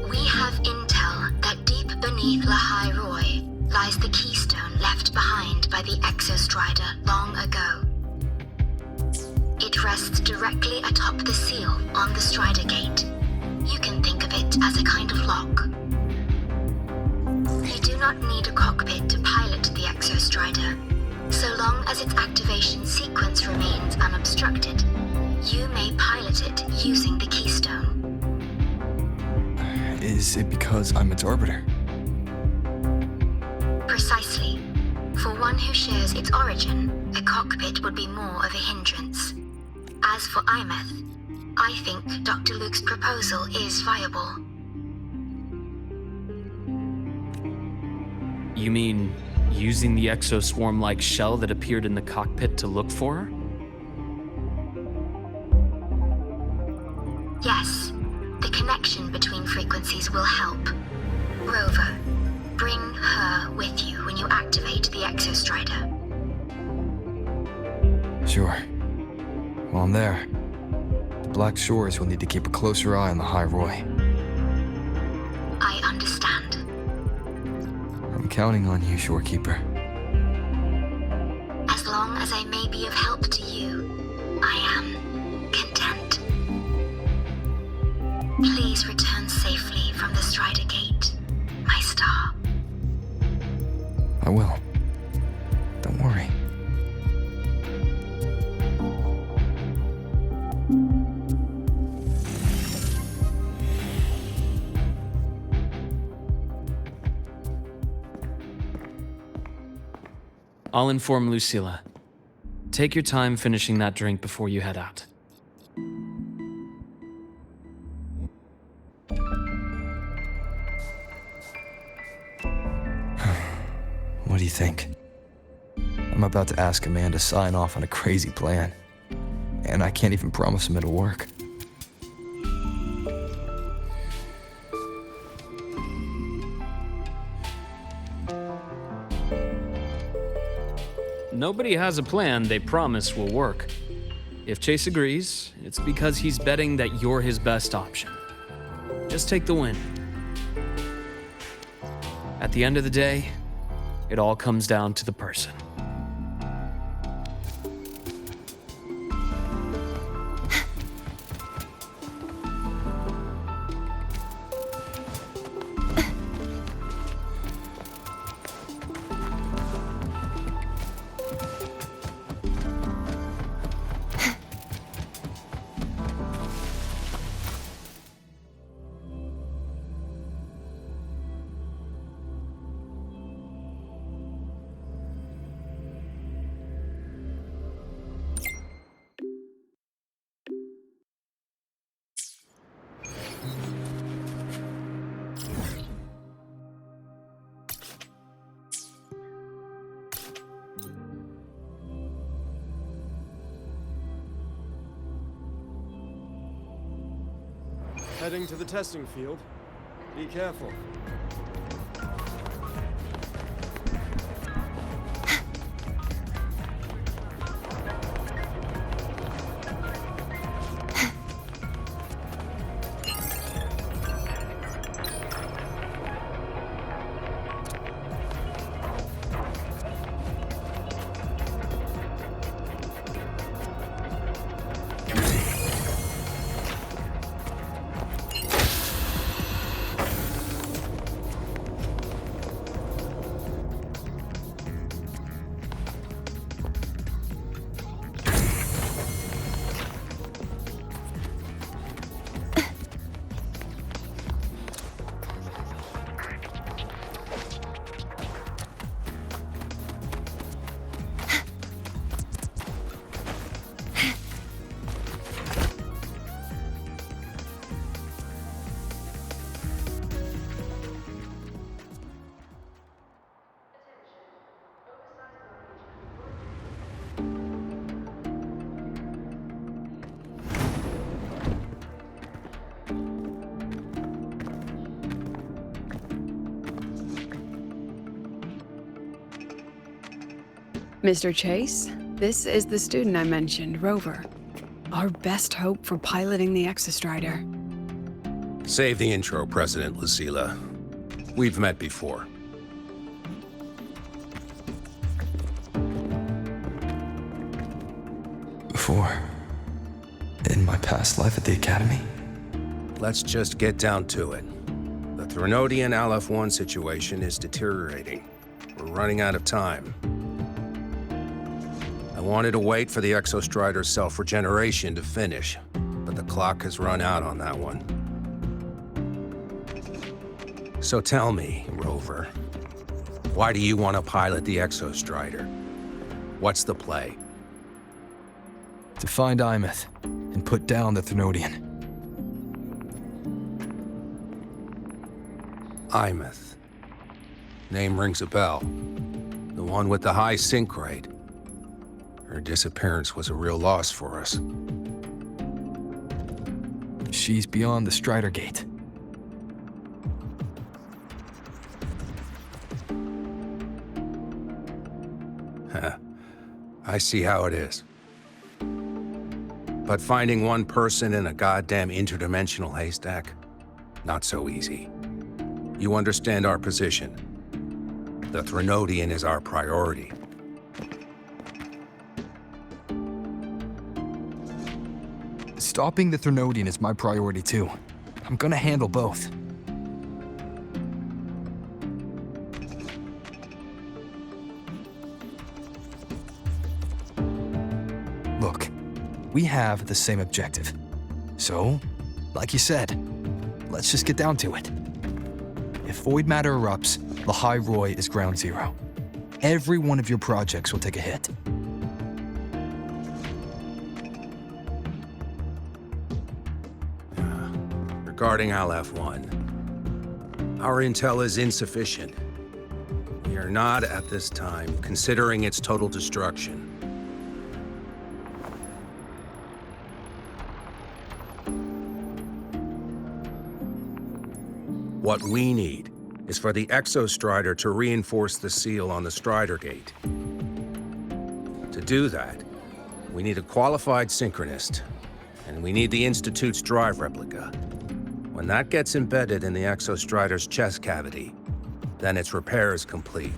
We have intel that deep beneath Lahai Roy lies the keystone left behind by the Exostrider long ago. It rests directly atop the seal on the Strider Gate. You can think of it as a kind of lock. You do not need a cockpit to pilot the Exostrider. So long as its activation sequence remains unobstructed, you may pilot it using the keystone. because I'm its arbiter. Precisely. For one who shares its origin, a cockpit would be more of a hindrance. As for Imeth, I think Dr. Luke's proposal is viable. You mean using the exoswarm-like shell that appeared in the cockpit to look for her? Yes, the connection between frequencies will help. Rover, bring her with you when you activate the Exostrider. Sure. While I'm there, the Black Shores will need to keep a closer eye on the High Roy. I understand. I'm counting on you, Shorekeeper. As long as I may be of help to you, I am content. Please return safely from the Strider Gate, my star. I will. Don't worry. I'll inform Lucilla. Take your time finishing that drink before you head out. What do you think? I'm about to ask a man to sign off on a crazy plan, and I can't even promise him it'll work. Nobody has a plan they promise will work. If Chase agrees, it's because he's betting that you're his best option. Just take the win. At the end of the day, it all comes down to the person. Heading to the testing field. Be careful. Mr. Chase, this is the student I mentioned, Rover. Our best hope for piloting the Exostrider. Save the intro, President Lucilla. We've met before. Before? In my past life at the Academy? Let's just get down to it. The Threnodian Aleph-1 situation is deteriorating. We're running out of time. I wanted to wait for the Exostrider's self-regeneration to finish, but the clock has run out on that one. So tell me, Rover, why do you want to pilot the Exostrider? What's the play? To find Imeth and put down the Thernoidian. Imeth. Name rings a bell. The one with the high sync rate. Her disappearance was a real loss for us. She's beyond the Strider Gate. I see how it is. But finding one person in a goddamn interdimensional haystack? Not so easy. You understand our position. The Thernoidian is our priority. Stopping the Thernoidian is my priority too. I'm gonna handle both. Look, we have the same objective. So, like you said, let's just get down to it. If void matter erupts, Lahai Roy is ground zero. Every one of your projects will take a hit. Regarding Aleph-1, our intel is insufficient. We are not, at this time, considering its total destruction. What we need is for the Exostrider to reinforce the seal on the Strider Gate. To do that, we need a qualified synchronist, and we need the Institute's drive replica. When that gets embedded in the Exostrider's chest cavity, then its repair is complete.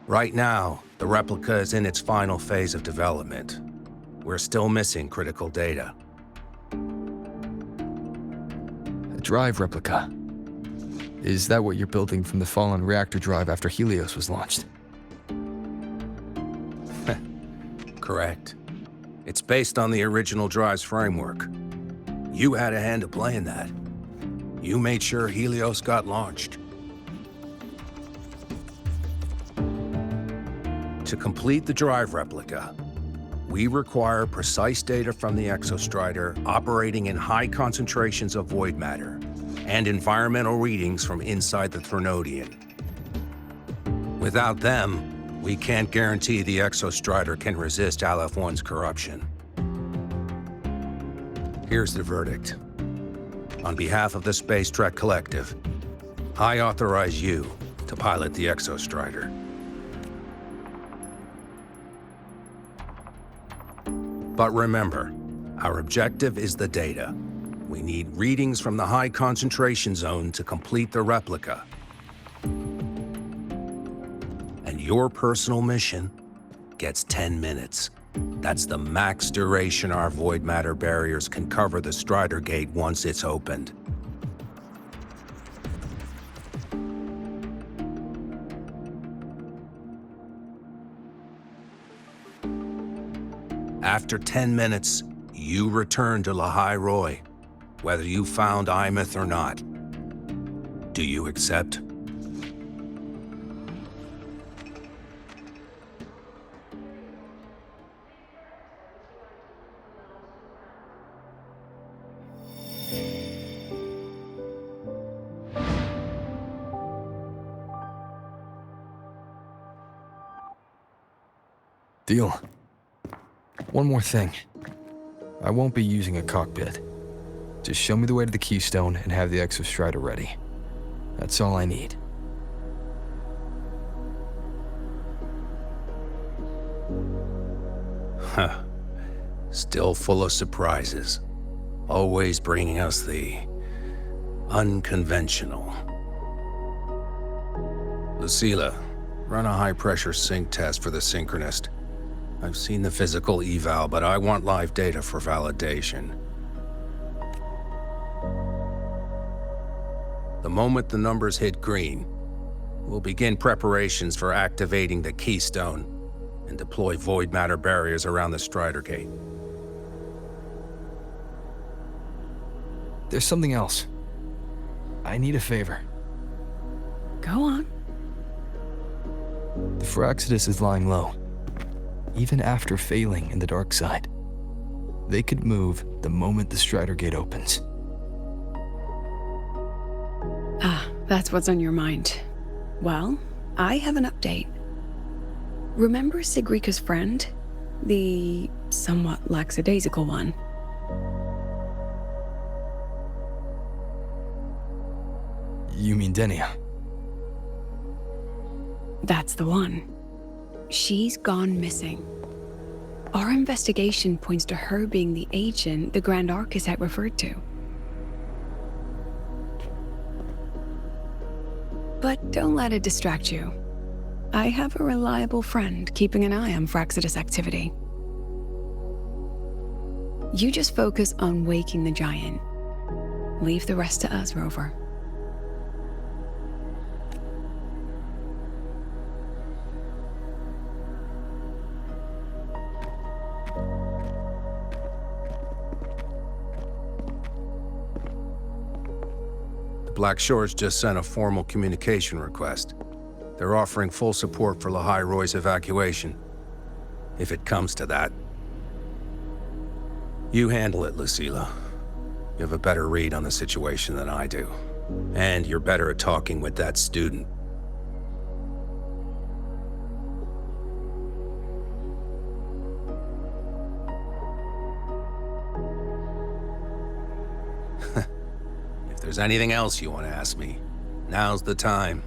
Right now, the replica is in its final phase of development. We're still missing critical data. A drive replica. Is that what you're building from the fallen reactor drive after Helios was launched? Correct. It's based on the original drive's framework. You had a hand to play in that. You made sure Helios got launched. To complete the drive replica, we require precise data from the Exostrider operating in high concentrations of void matter and environmental readings from inside the Thernoidian. Without them, we can't guarantee the Exostrider can resist Aleph-1's corruption. Here's the verdict. On behalf of the Space Trek Collective, I authorize you to pilot the Exostrider. But remember, our objective is the data. We need readings from the high concentration zone to complete the replica. And your personal mission gets 10 minutes. That's the max duration our void matter barriers can cover the Strider Gate once it's opened. After 10 minutes, you return to Lahai Roy, whether you found Imeth or not. Do you accept? Deal. One more thing. I won't be using a cockpit. Just show me the way to the Keystone and have the Exostrider ready. That's all I need. Huh. Still full of surprises. Always bringing us the unconventional. Lucilla, run a high-pressure sync test for the Synchronist. I've seen the physical eval, but I want live data for validation. The moment the numbers hit green, we'll begin preparations for activating the Keystone and deploy void matter barriers around the Strider Gate. There's something else. I need a favor. Go on. The Firaxidus is lying low, even after failing in the dark side. They could move the moment the Strider Gate opens. Ah, that's what's on your mind. Well, I have an update. Remember Sigrika's friend? The somewhat lackadaisical one? You mean Denia? That's the one. She's gone missing. Our investigation points to her being the agent the Grand Architect referred to. But don't let it distract you. I have a reliable friend keeping an eye on Firaxidus activity. You just focus on waking the giant. Leave the rest to us, Rover. Black Shores just sent a formal communication request. They're offering full support for Lahai Roy's evacuation. If it comes to that. You handle it, Lucilla. You have a better read on the situation than I do. And you're better at talking with that student. If there's anything else you want to ask me, now's the time.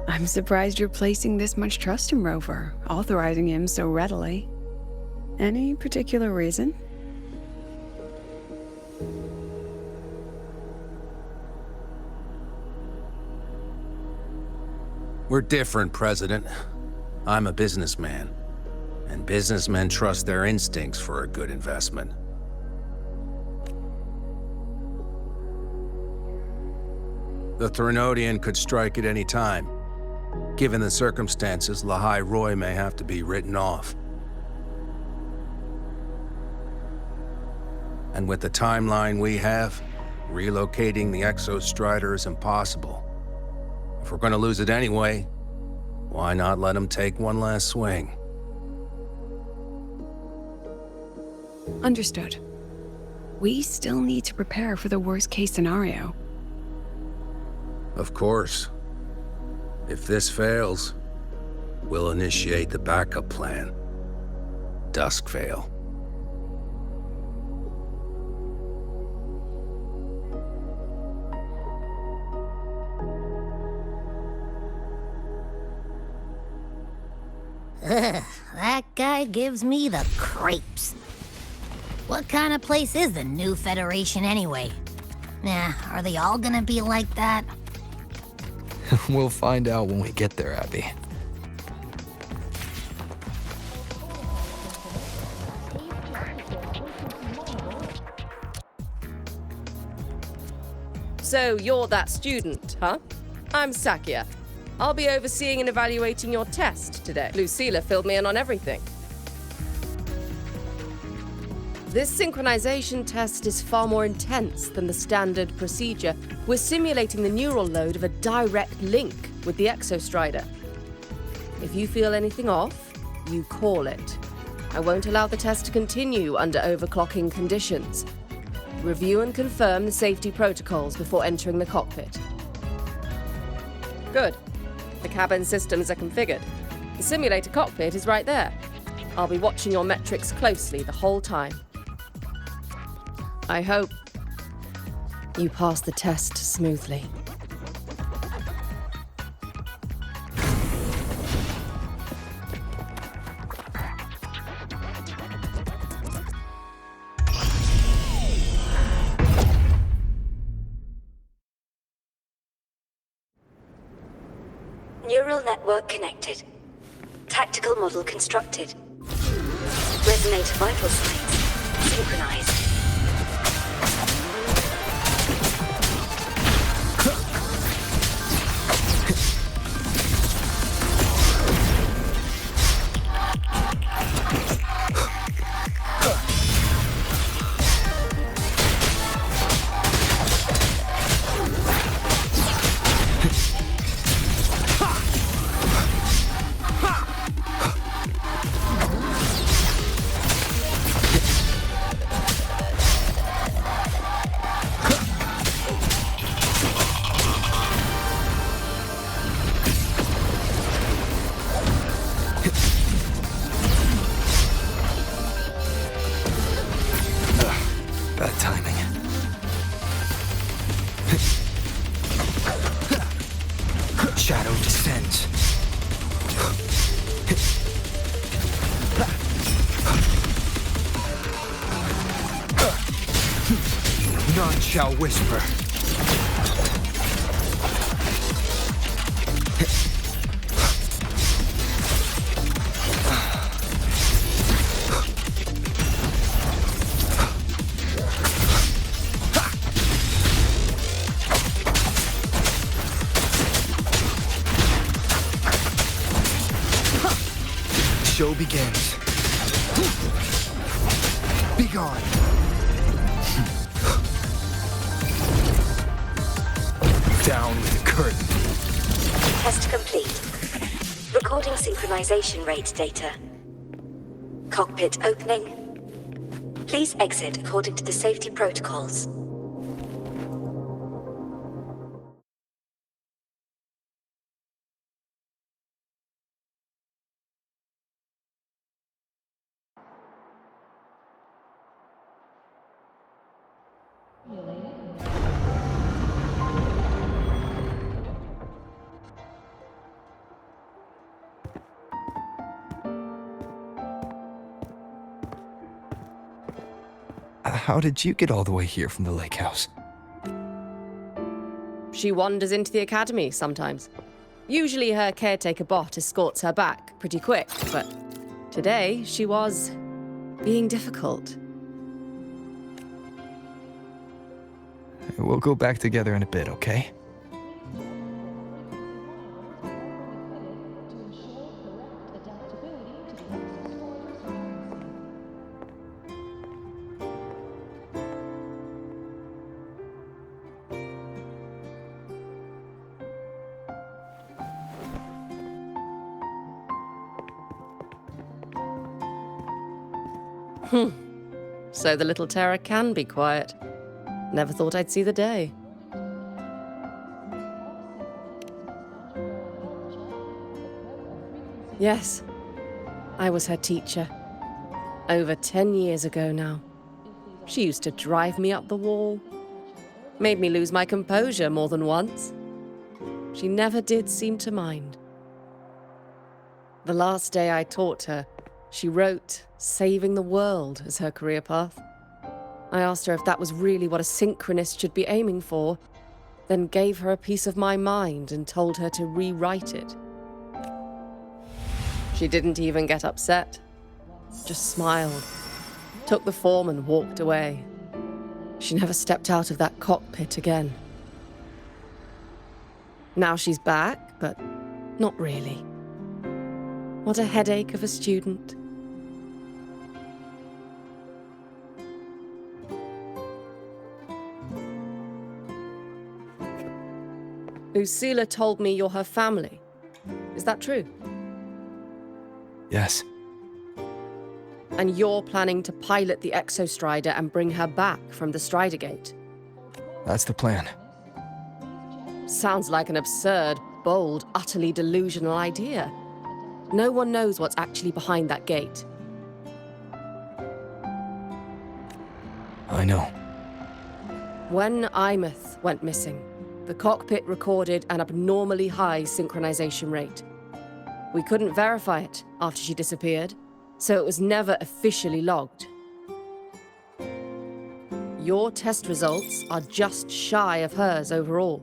I'm surprised you're placing this much trust in Rover, authorizing him so readily. Any particular reason? We're different, President. I'm a businessman, and businessmen trust their instincts for a good investment. The Threnodian could strike at any time. Given the circumstances, Lahai Roy may have to be written off. And with the timeline we have, relocating the Exostrider is impossible. If we're gonna lose it anyway, why not let him take one last swing? Understood. We still need to prepare for the worst-case scenario. Of course. If this fails, we'll initiate the backup plan. Duskvale. That guy gives me the crepes. What kind of place is the new Federation anyway? Nah, are they all gonna be like that? We'll find out when we get there, Abby. So you're that student, huh? I'm Sakia. I'll be overseeing and evaluating your test today. Lucilla filled me in on everything. This synchronization test is far more intense than the standard procedure. We're simulating the neural load of a direct link with the Exostrider. If you feel anything off, you call it. I won't allow the test to continue under overclocking conditions. Review and confirm the safety protocols before entering the cockpit. Good. The cabin systems are configured. The simulator cockpit is right there. I'll be watching your metrics closely the whole time. I hope you pass the test smoothly. Neural network connected. Tactical model constructed. Resonator vital signs synchronized. Bad timing. Shadow descends. None shall whisper. Show begins. Be gone. Down with the curtain. Test complete. Recording synchronization rate data. Cockpit opening. Please exit according to the safety protocols. How did you get all the way here from the lake house? She wanders into the academy sometimes. Usually her caretaker bot escorts her back pretty quick, but today she was being difficult. We'll go back together in a bit, okay? So the little terror can be quiet. Never thought I'd see the day. Yes, I was her teacher. Over 10 years ago now. She used to drive me up the wall. Made me lose my composure more than once. She never did seem to mind. The last day I taught her, she wrote saving the world as her career path. I asked her if that was really what a synchronist should be aiming for, then gave her a piece of my mind and told her to rewrite it. She didn't even get upset, just smiled, took the form and walked away. She never stepped out of that cockpit again. Now she's back, but not really. What a headache of a student. Lucila told me you're her family. Is that true? Yes. And you're planning to pilot the Exostrider and bring her back from the Strider Gate? That's the plan. Sounds like an absurd, bold, utterly delusional idea. No one knows what's actually behind that gate. I know. When Imeth went missing, the cockpit recorded an abnormally high synchronization rate. We couldn't verify it after she disappeared, so it was never officially logged. Your test results are just shy of hers overall,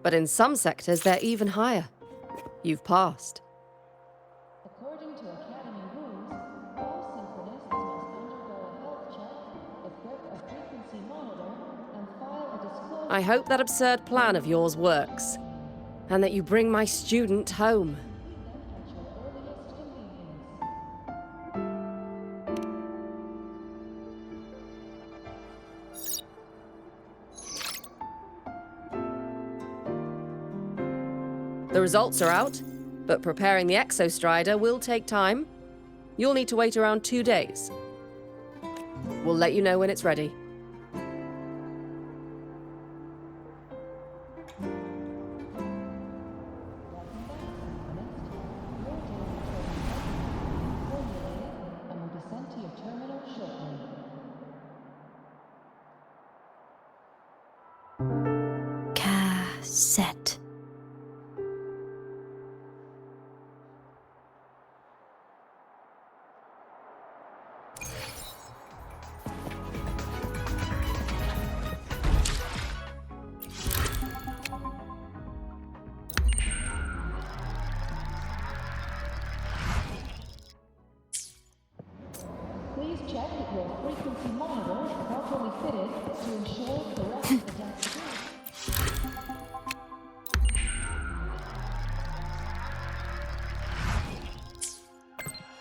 but in some sectors they're even higher. You've passed. According to Academy rules, all synchronists must undergo a health check, equip a frequency monitor, and file a disclosure. I hope that absurd plan of yours works, and that you bring my student home. The results are out, but preparing the Exostrider will take time. You'll need to wait around 2 days. We'll let you know when it's ready. set. Please check that your frequency monitor is properly fitted to ensure correct adaptation.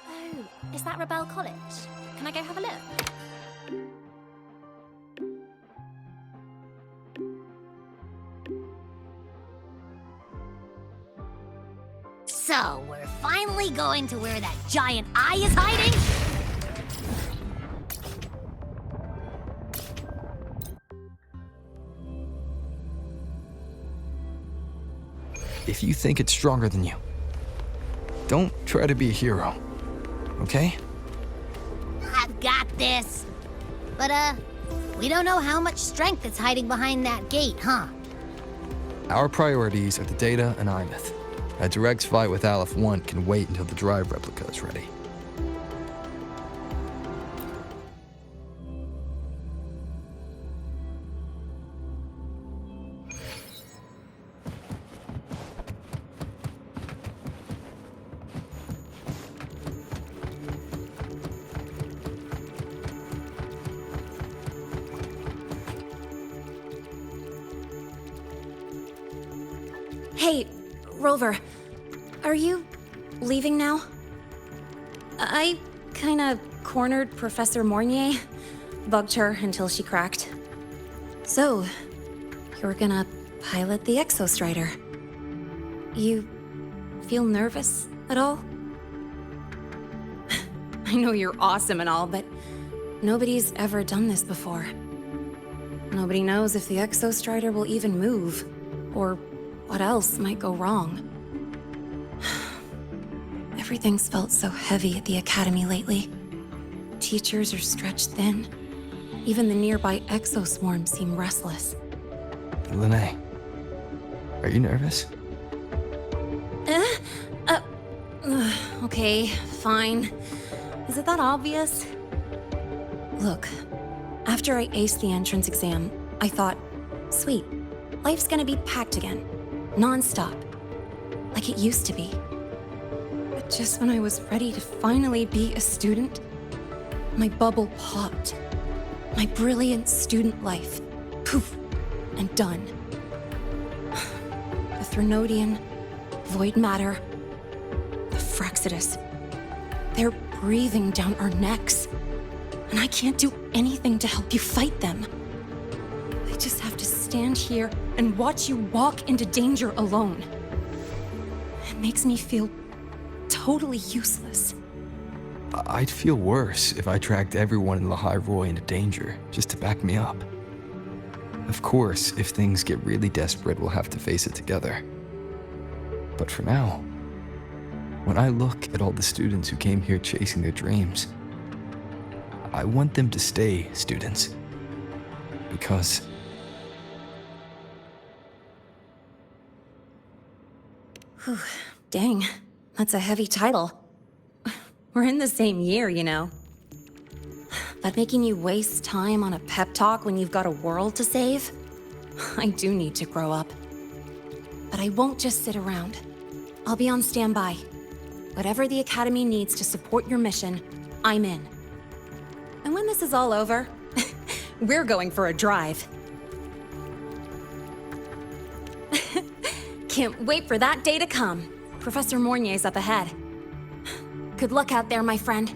Oh, is that Rebel College? Can I go have a look? So, we're finally going to where that giant eye is hiding? If you think it's stronger than you, don't try to be a hero, okay? I've got this. But, we don't know how much strength is hiding behind that gate, huh? Our priorities are the data and Imeth. A direct fight with Aleph 1 can wait until the drive replica is ready. Hey, Rover, are you leaving now? I kinda cornered Professor Mornier, bugged her until she cracked. So, you're gonna pilot the Exostrider. You feel nervous at all? I know you're awesome and all, but nobody's ever done this before. Nobody knows if the Exostrider will even move, or what else might go wrong. Everything's felt so heavy at the Academy lately. Teachers are stretched thin. Even the nearby exoswarms seem restless. Lene, are you nervous? Okay, fine. Is it that obvious? Look, after I aced the entrance exam, I thought, sweet, life's gonna be packed again. Non-stop. Like it used to be. But just when I was ready to finally be a student, my bubble popped. My brilliant student life. Poof. And done. The Threnodian, void matter, the Fraxidus. They're breathing down our necks. And I can't do anything to help you fight them. I just have to stand here and watch you walk into danger alone. It makes me feel totally useless. I'd feel worse if I tracked everyone in Lahai Roy into danger just to back me up. Of course, if things get really desperate, we'll have to face it together. But for now, when I look at all the students who came here chasing their dreams, I want them to stay students. Because Whew, dang, that's a heavy title. We're in the same year, you know. But making you waste time on a pep talk when you've got a world to save? I do need to grow up. But I won't just sit around. I'll be on standby. Whatever the Academy needs to support your mission, I'm in. And when this is all over, we're going for a drive. Can't wait for that day to come. Professor Mornier's up ahead. Good luck out there, my friend.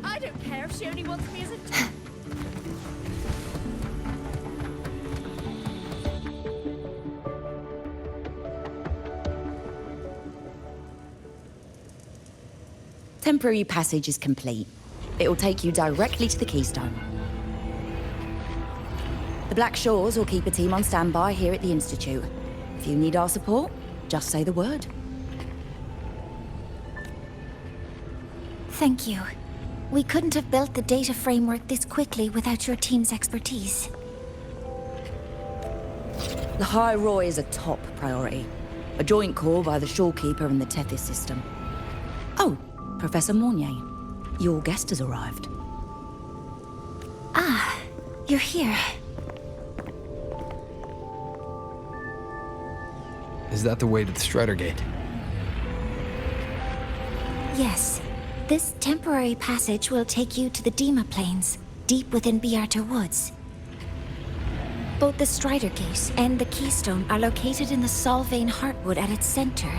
I don't care if she only wants me as a... Temporary passage is complete. It will take you directly to the Keystone. The Black Shores will keep a team on standby here at the Institute. If you need our support, just say the word. Thank you. We couldn't have built the data framework this quickly without your team's expertise. The High Roy is a top priority. A joint call by the Shorekeeper and the Tethys system. Oh, Professor Mornier, your guest has arrived. Ah, you're here. Is that the way to the Strider Gate? Yes. This temporary passage will take you to the Dima Plains, deep within Biarter Woods. Both the Strider Gate and the Keystone are located in the Solvane Heartwood at its center.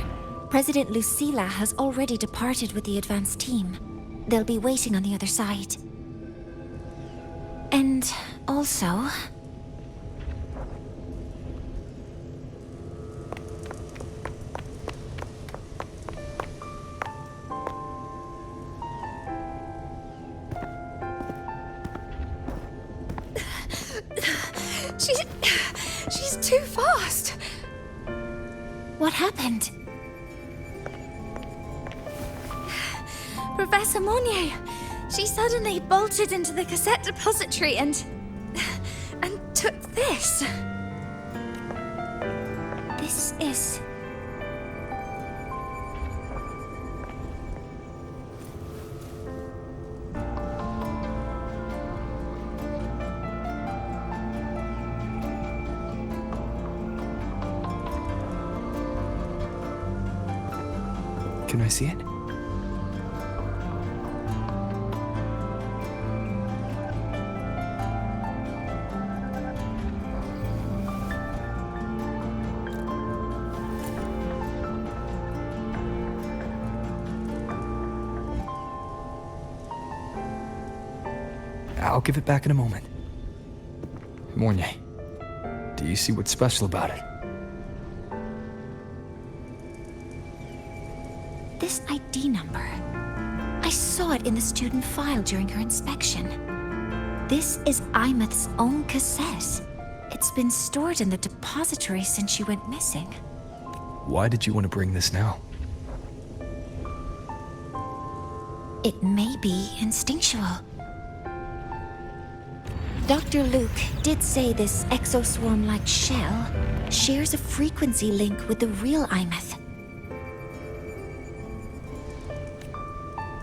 President Lucilla has already departed with the advance team. They'll be waiting on the other side. And also... She's too fast. What happened? Professor Monnier, she suddenly bolted into the cassette depository and took this. This is... Can I see it? I'll give it back in a moment. Mornier, do you see what's special about it? This ID number. I saw it in the student file during her inspection. This is Imeth's own cassette. It's been stored in the depository since she went missing. Why did you want to bring this now? It may be instinctual. Dr. Luke did say this exoswarm-like shell shares a frequency link with the real Imeth.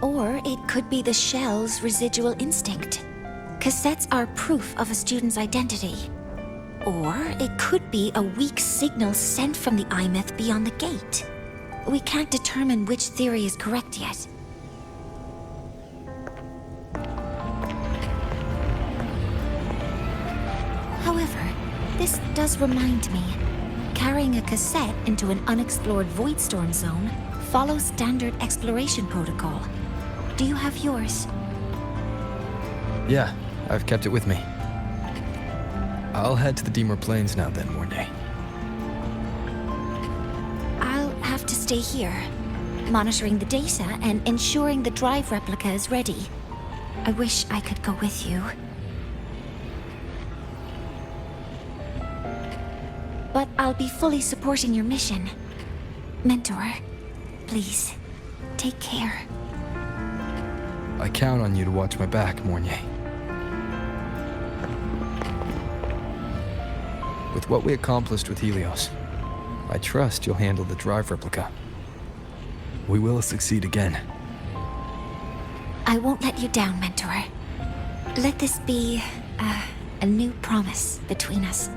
Or it could be the shell's residual instinct. Cassettes are proof of a student's identity. Or it could be a weak signal sent from the Imeth beyond the gate. We can't determine which theory is correct yet. However, this does remind me, carrying a cassette into an unexplored Voidstorm zone follows standard exploration protocol. Do you have yours? Yeah, I've kept it with me. I'll head to the Deemer Plains now then, Mornay. I'll have to stay here, monitoring the data and ensuring the drive replica is ready. I wish I could go with you. But I'll be fully supporting your mission. Mentor, please, take care. I count on you to watch my back, Mornier. With what we accomplished with Helios, I trust you'll handle the drive replica. We will succeed again. I won't let you down, Mentor. Let this be a new promise between us.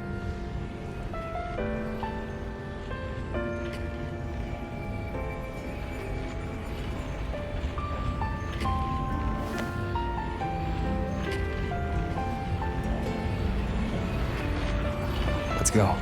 Let's go.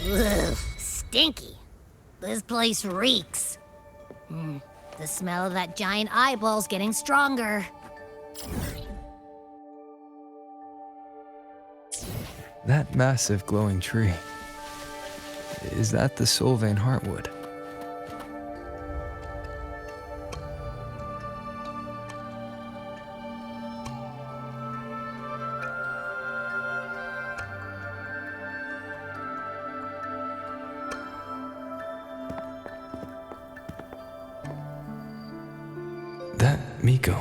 Ugh, stinky. This place reeks. The smell of that giant eyeball's getting stronger. That massive glowing tree. Is that the Sylvain Heartwood? That Miko.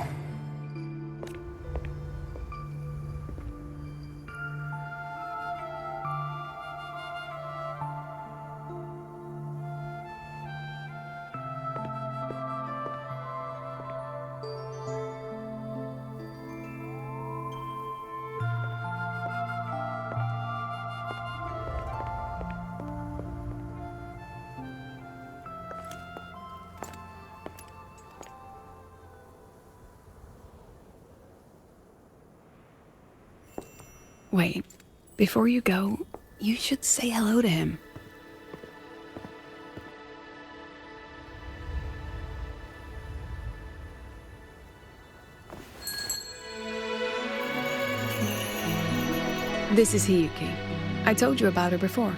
Wait, before you go, you should say hello to him. This is Hiyuki. I told you about her before.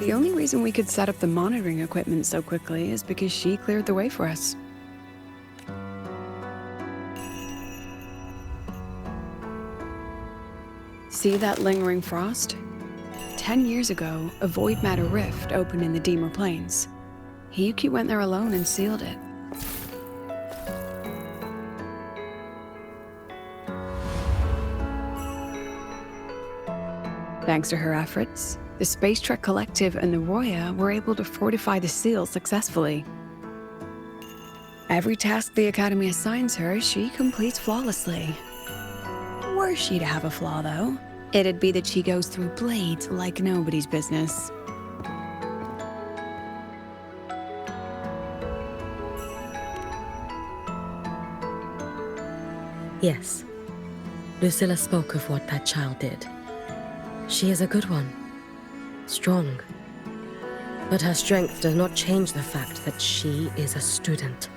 The only reason we could set up the monitoring equipment so quickly is because she cleared the way for us. See that lingering frost? 10 years ago, a void matter rift opened in the Deemer Plains. Hiyuki went there alone and sealed it. Thanks to her efforts, the Space Trek Collective and the Roya were able to fortify the seal successfully. Every task the Academy assigns her, she completes flawlessly. Were she to have a flaw, though, it'd be that she goes through blades like nobody's business. Yes. Lucilla spoke of what that child did. She is a good one. Strong. But her strength does not change the fact that she is a student.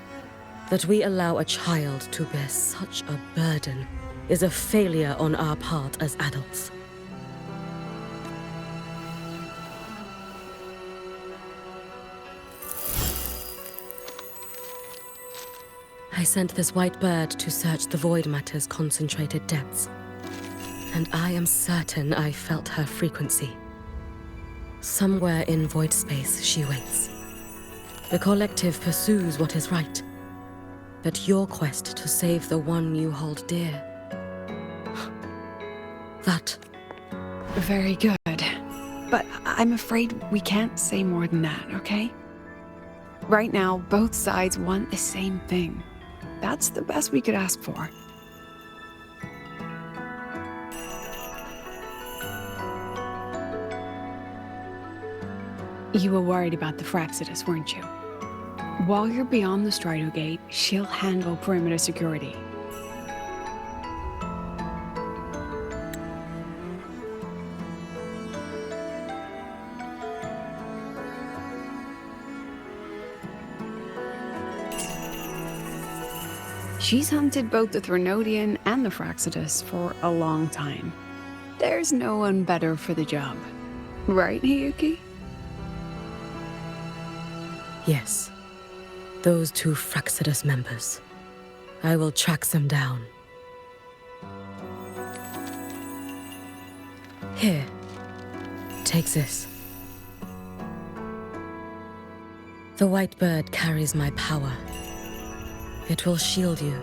That we allow a child to bear such a burden is a failure on our part as adults. I sent this white bird to search the void matter's concentrated depths, and I am certain I felt her frequency. Somewhere in void space she waits. The collective pursues what is right, but your quest to save the one you hold dear, that... Very good. But I'm afraid we can't say more than that, okay? Right now, both sides want the same thing. That's the best we could ask for. You were worried about the Fraxidus, weren't you? While you're beyond the Strido Gate, she'll handle perimeter security. She's hunted both the Threnodian and the Fraxidus for a long time. There's no one better for the job. Right, Hiyuki? Yes. Those two Fraxidus members. I will track them down. Here. Take this. The white bird carries my power. It will shield you.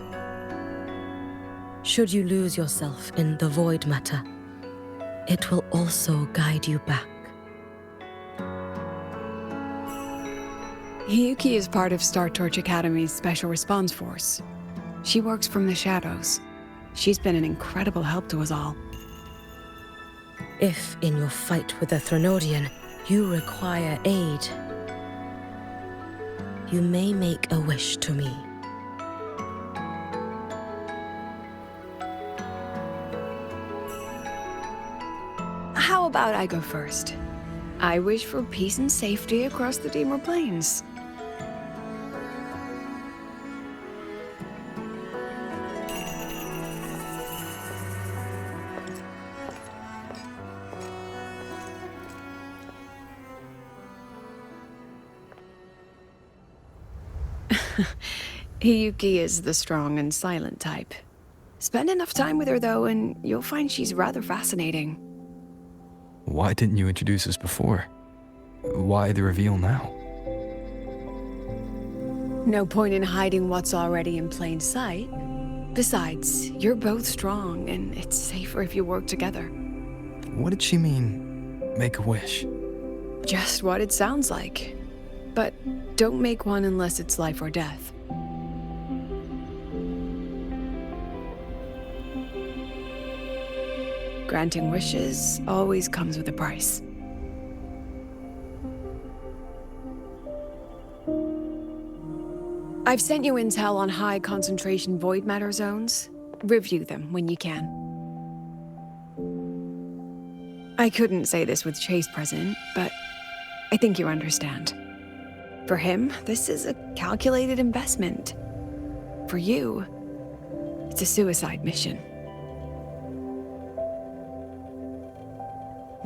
Should you lose yourself in the void matter, it will also guide you back. Hiyuki is part of Star Torch Academy's Special Response Force. She works from the shadows. She's been an incredible help to us all. If, in your fight with the Threnodian, you require aid, you may make a wish to me. How about I go first? I wish for peace and safety across the Deemer Plains. Hiyuki is the strong and silent type. Spend enough time with her, though, and you'll find she's rather fascinating. Why didn't you introduce us before? Why the reveal now? No point in hiding what's already in plain sight. Besides, you're both strong, and it's safer if you work together. What did she mean, make a wish? Just what it sounds like. But don't make one unless it's life or death. Granting wishes always comes with a price. I've sent you intel on high concentration void matter zones. Review them when you can. I couldn't say this with Chase present, but I think you understand. For him, this is a calculated investment. For you, it's a suicide mission.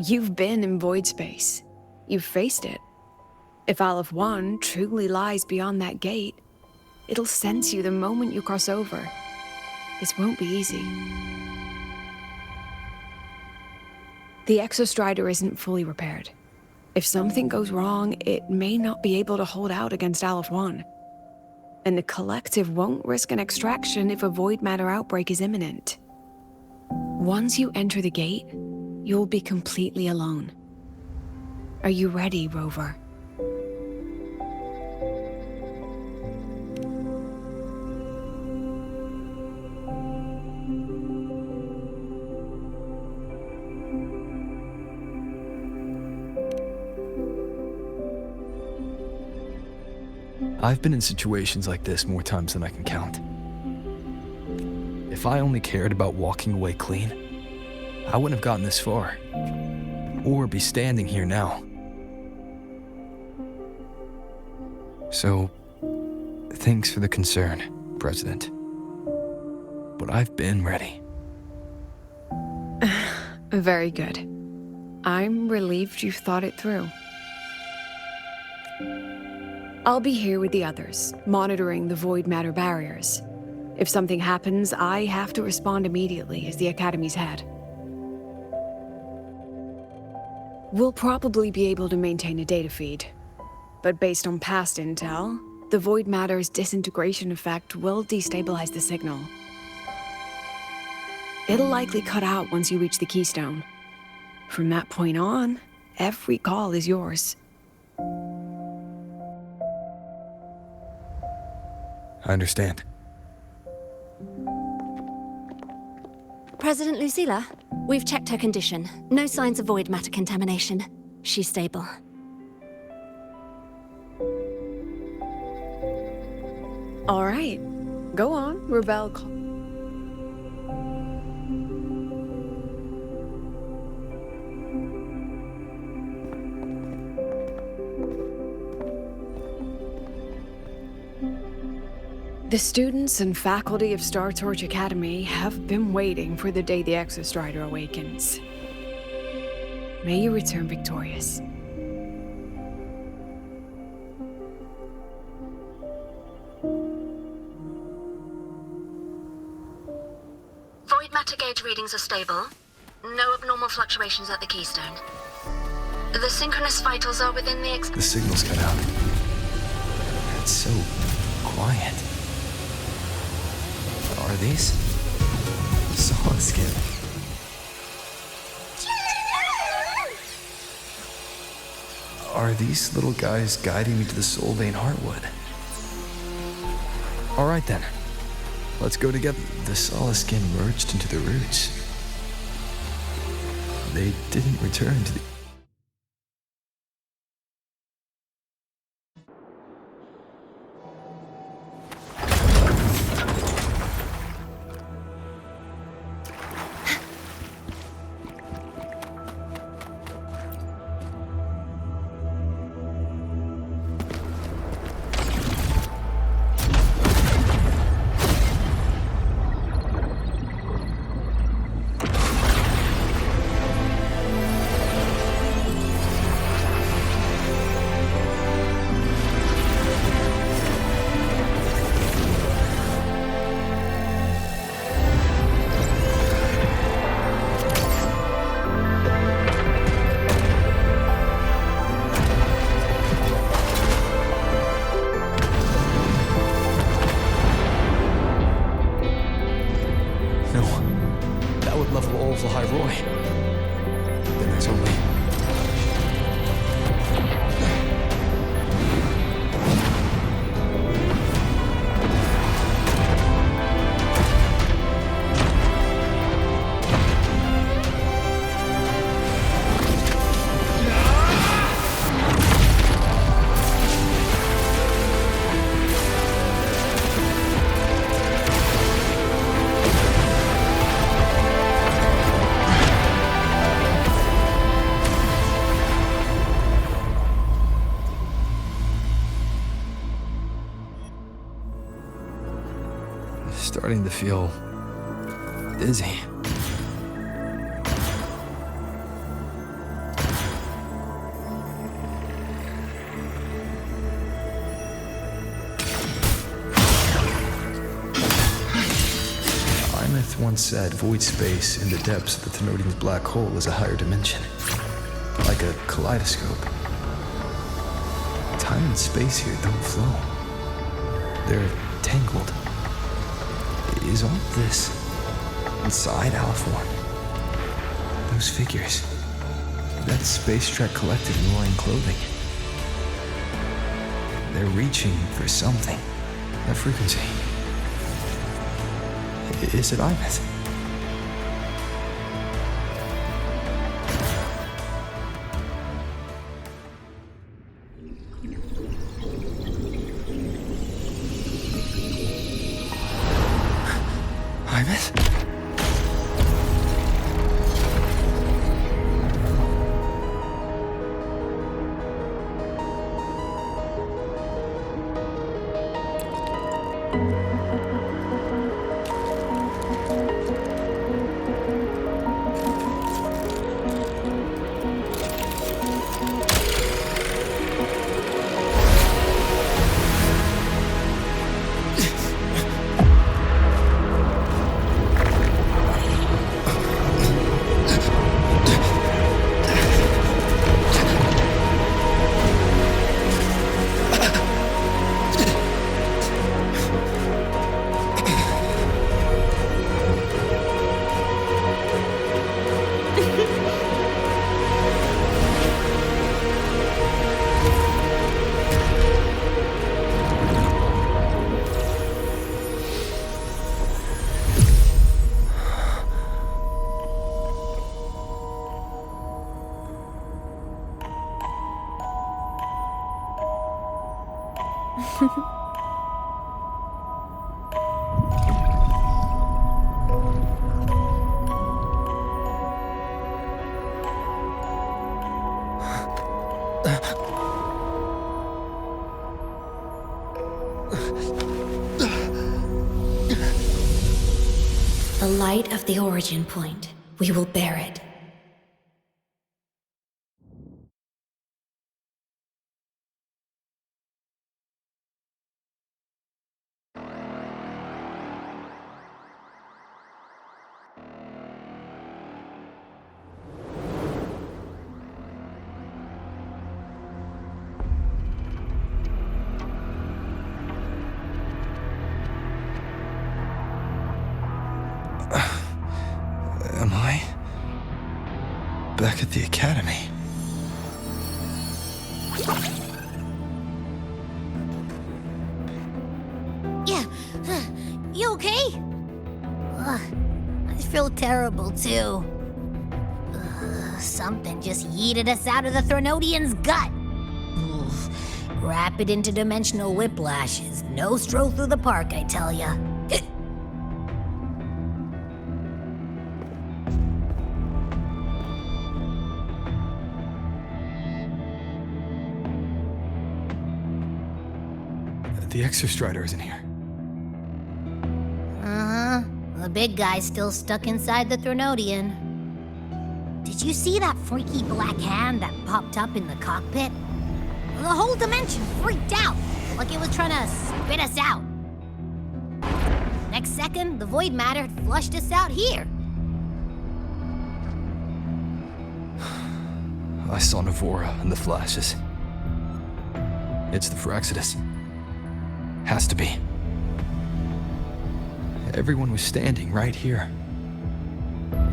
You've been in void space. You've faced it. If Aleph 1 truly lies beyond that gate, it'll sense you the moment you cross over. This won't be easy. The Exostrider isn't fully repaired. If something goes wrong, it may not be able to hold out against Aleph 1. And the Collective won't risk an extraction if a void matter outbreak is imminent. Once you enter the gate, you'll be completely alone. Are you ready, Rover? I've been in situations like this more times than I can count. If I only cared about walking away clean, I wouldn't have gotten this far, or be standing here now. So, thanks for the concern, President. But I've been ready. Very good. I'm relieved you've thought it through. I'll be here with the others, monitoring the void matter barriers. If something happens, I have to respond immediately as the Academy's head. We'll probably be able to maintain a data feed, but based on past intel, the void matter's disintegration effect will destabilize the signal. It'll likely cut out once you reach the keystone. From that point on, every call is yours. I understand. President Lucilla, we've checked her condition. No signs of void matter contamination. She's stable. All right. Go on, Rebel. The students and faculty of Star Torch Academy have been waiting for the day the Exostrider awakens. May you return victorious. Void matter gauge readings are stable. No abnormal fluctuations at the keystone. The synchronous vitals are within the The signal's cut out. It's so quiet. Are these? Solid skin. Are these little guys guiding me to the Soul Vein Heartwood? Alright then. Let's go together. The solid skin merged into the roots. They didn't return to the... starting to feel dizzy. Once said void space in the depths of the Thenodian's black hole is a higher dimension, like a kaleidoscope. Time and space here don't flow. They're tangled. Is all this inside Aleph 1? Those figures, that Space Trek collective in wearing clothing. They're reaching for something, a frequency. Is it Iveth? Iveth? The light of the origin point. We will bear it. Am I back at the academy? Yeah. You okay? I feel terrible too. Something just yeeted us out of the Thenodian's gut. Rapid interdimensional whiplashes. No stroll through the park, I tell ya. The Exostrider isn't here. Uh-huh. The big guy's still stuck inside the Thenodian. Did you see that freaky black hand that popped up in the cockpit? The whole dimension freaked out, like it was trying to spit us out. Next second, the void matter had flushed us out here. I saw Navora in the flashes. It's the Phraxidus. Has to be. Everyone was standing right here.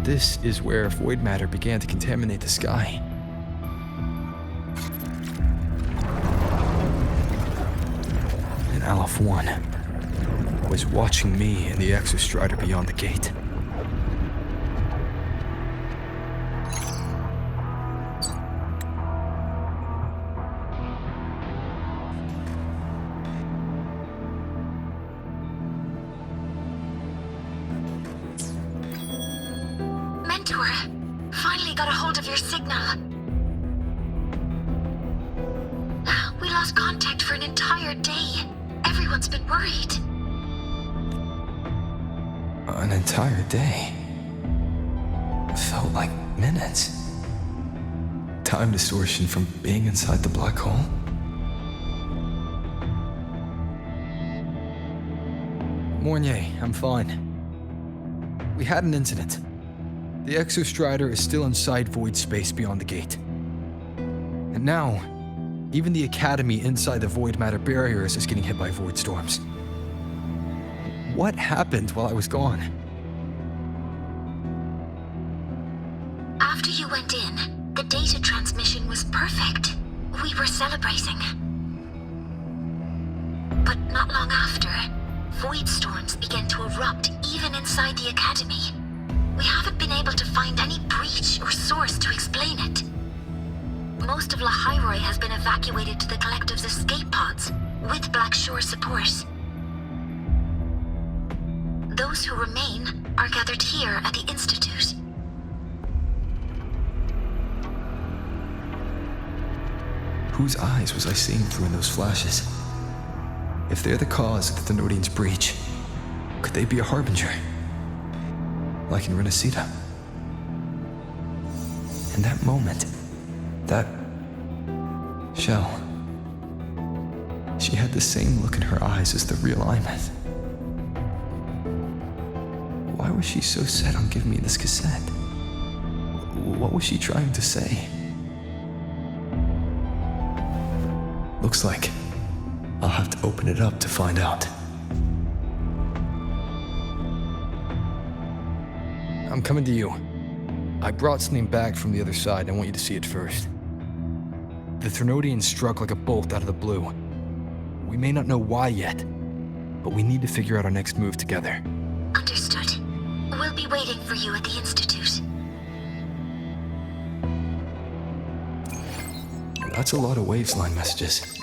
This is where void matter began to contaminate the sky. And Aleph 1 was watching me and the Exostrider beyond the gate. Mentor, finally got a hold of your signal. We lost contact for an entire day. Everyone's been worried. An entire day. Felt like minutes. Time distortion from being inside the black hole? Mornier, I'm fine. We had an incident. The Exostrider is still inside void space beyond the gate. And now, even the Academy inside the void matter barriers is getting hit by void storms. What happened while I was gone? After you went in, the data transmission was perfect. We were celebrating. But not long after, void storms began to erupt even inside the Academy. We haven't been able to find any breach or source to explain it. Most of Lahairoi has been evacuated to the Collective's escape pods, with Black Shore support. Those who remain are gathered here at the Institute. Whose eyes was I seeing through in those flashes? If they're the cause of the Thenodian's breach, could they be a harbinger? Like in Renacita? In that moment, that shell, she had the same look in her eyes as the real Imeth. Why was she so set on giving me this cassette? What was she trying to say? Looks like I'll have to open it up to find out. I'm coming to you. I brought something back from the other side. I want you to see it first. The Thenodian struck like a bolt out of the blue. We may not know why yet, but we need to figure out our next move together. Understood. We'll be waiting for you at the Institute. That's a lot of Waves line messages.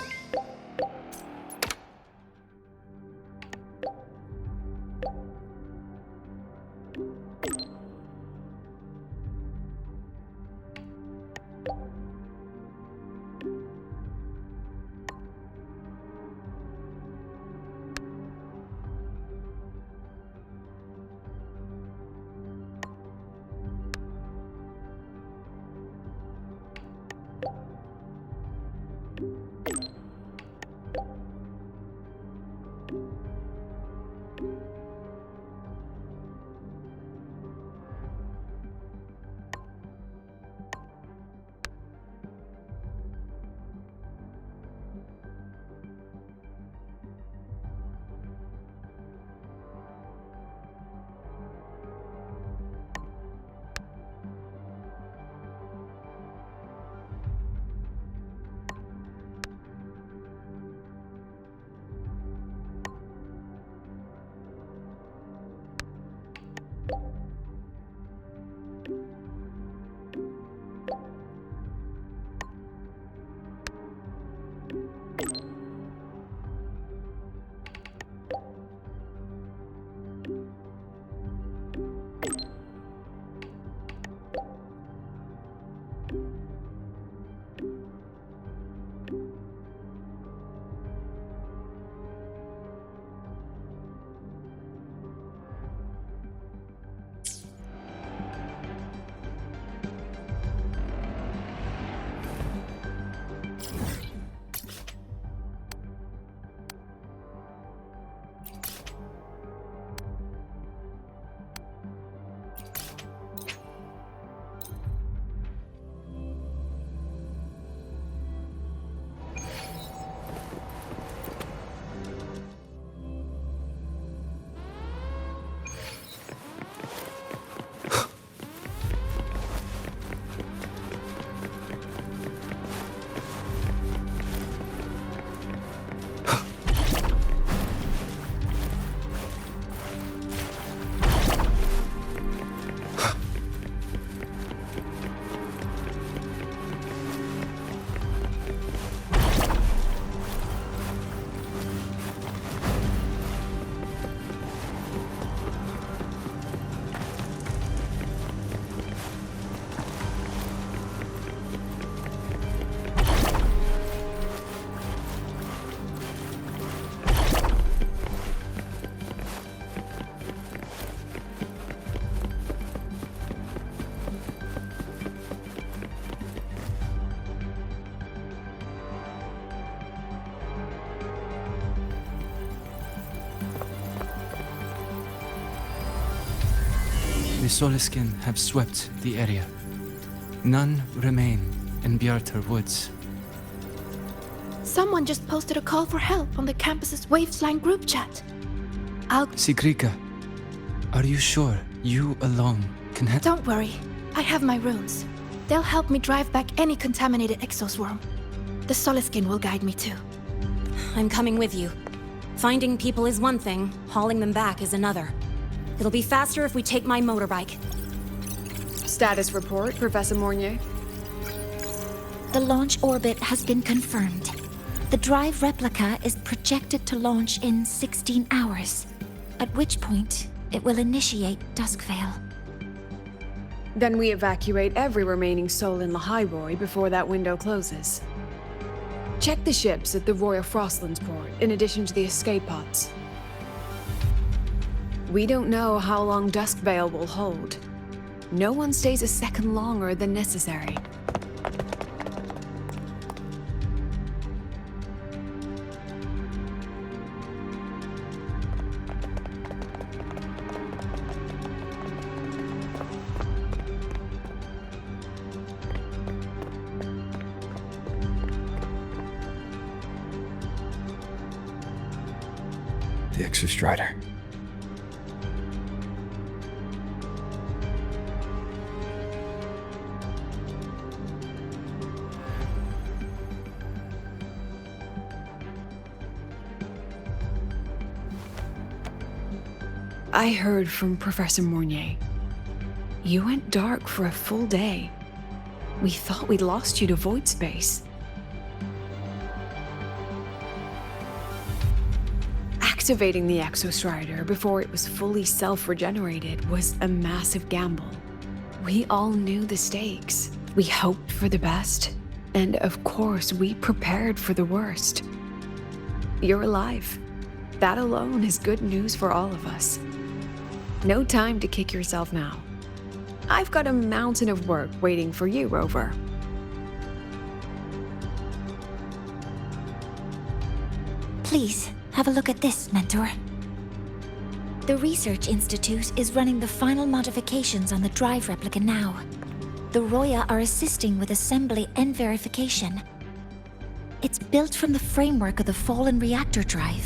The Soliskin have swept the area. None remain in Bjartar Woods. Someone just posted a call for help on the campus's Wavesline group chat. Sigrika, are you sure you alone can help? Don't worry. I have my runes. They'll help me drive back any contaminated exoswarm. The Soliskin will guide me too. I'm coming with you. Finding people is one thing, hauling them back is another. It'll be faster if we take my motorbike. Status report, Professor Mornier. The launch orbit has been confirmed. The drive replica is projected to launch in 16 hours, at which point it will initiate Duskvale. Then we evacuate every remaining soul in Lahairoi before that window closes. Check the ships at the Royal Frostlands port, in addition to the escape pods. We don't know how long Duskvale will hold. No one stays a second longer than necessary. The Exostrider. I heard from Professor Mornier. You went dark for a full day. We thought we'd lost you to void space. Activating the Exostrider before it was fully self-regenerated was a massive gamble. We all knew the stakes. We hoped for the best, and of course we prepared for the worst. You're alive. That alone is good news for all of us. No time to kick yourself now. I've got a mountain of work waiting for you, Rover. Please, have a look at this, Mentor. The Research Institute is running the final modifications on the drive replica now. The Roya are assisting with assembly and verification. It's built from the framework of the fallen reactor drive.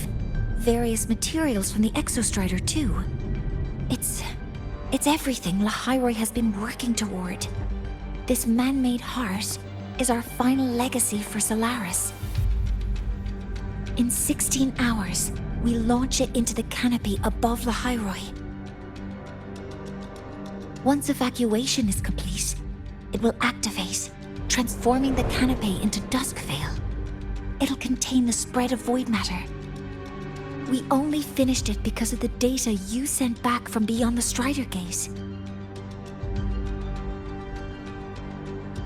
Various materials from the Exostrider, too. It's everything Lahairoi has been working toward. This man-made heart is our final legacy for Solaris. In 16 hours, we launch it into the canopy above Lahairoi. Once evacuation is complete, it will activate, transforming the canopy into Duskvale. It'll contain the spread of void matter. We only finished it because of the data you sent back from beyond the Strider Gate.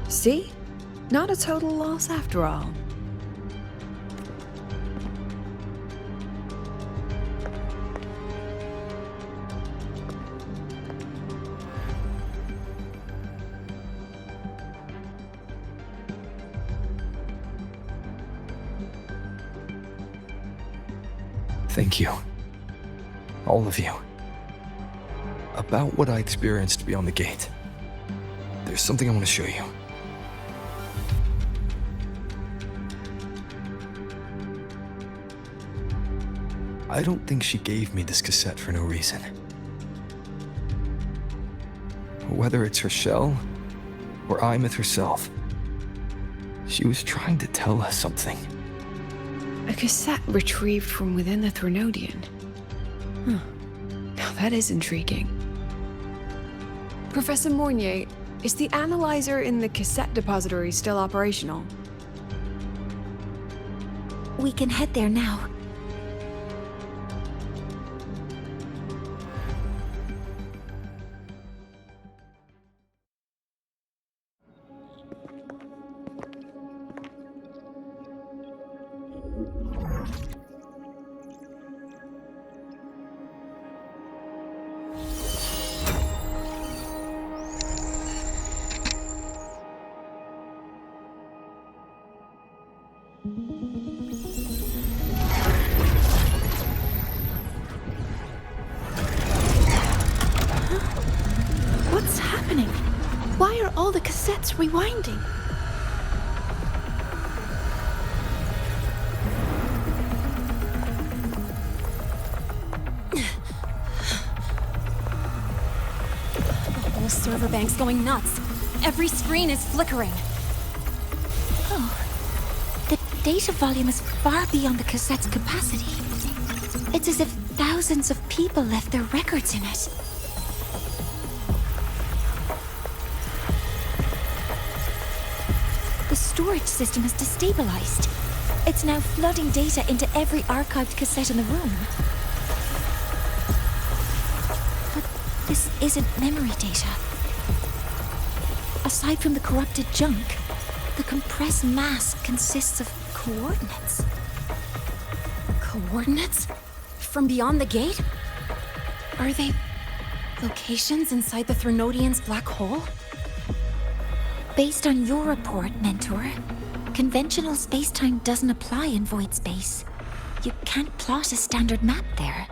See? Not a total loss after all. Thank you. All of you. About what I experienced beyond the gate. There's something I want to show you. I don't think she gave me this cassette for no reason. Whether it's her shell, or Imith herself, she was trying to tell us something. A cassette retrieved from within the Threnodian. Huh. Now that is intriguing. Professor Mornier, is the analyzer in the cassette depository still operational? We can head there now. It's rewinding. The whole server bank's going nuts. Every screen is flickering. Oh. The data volume is far beyond the cassette's capacity. It's as if thousands of people left their records in it. The storage system is destabilized. It's now flooding data into every archived cassette in the room. But this isn't memory data. Aside from the corrupted junk, the compressed mass consists of coordinates. Coordinates? From beyond the gate? Are they locations inside the Threnodian's black hole? Based on your report, Mentor, conventional space-time doesn't apply in void space. You can't plot a standard map there.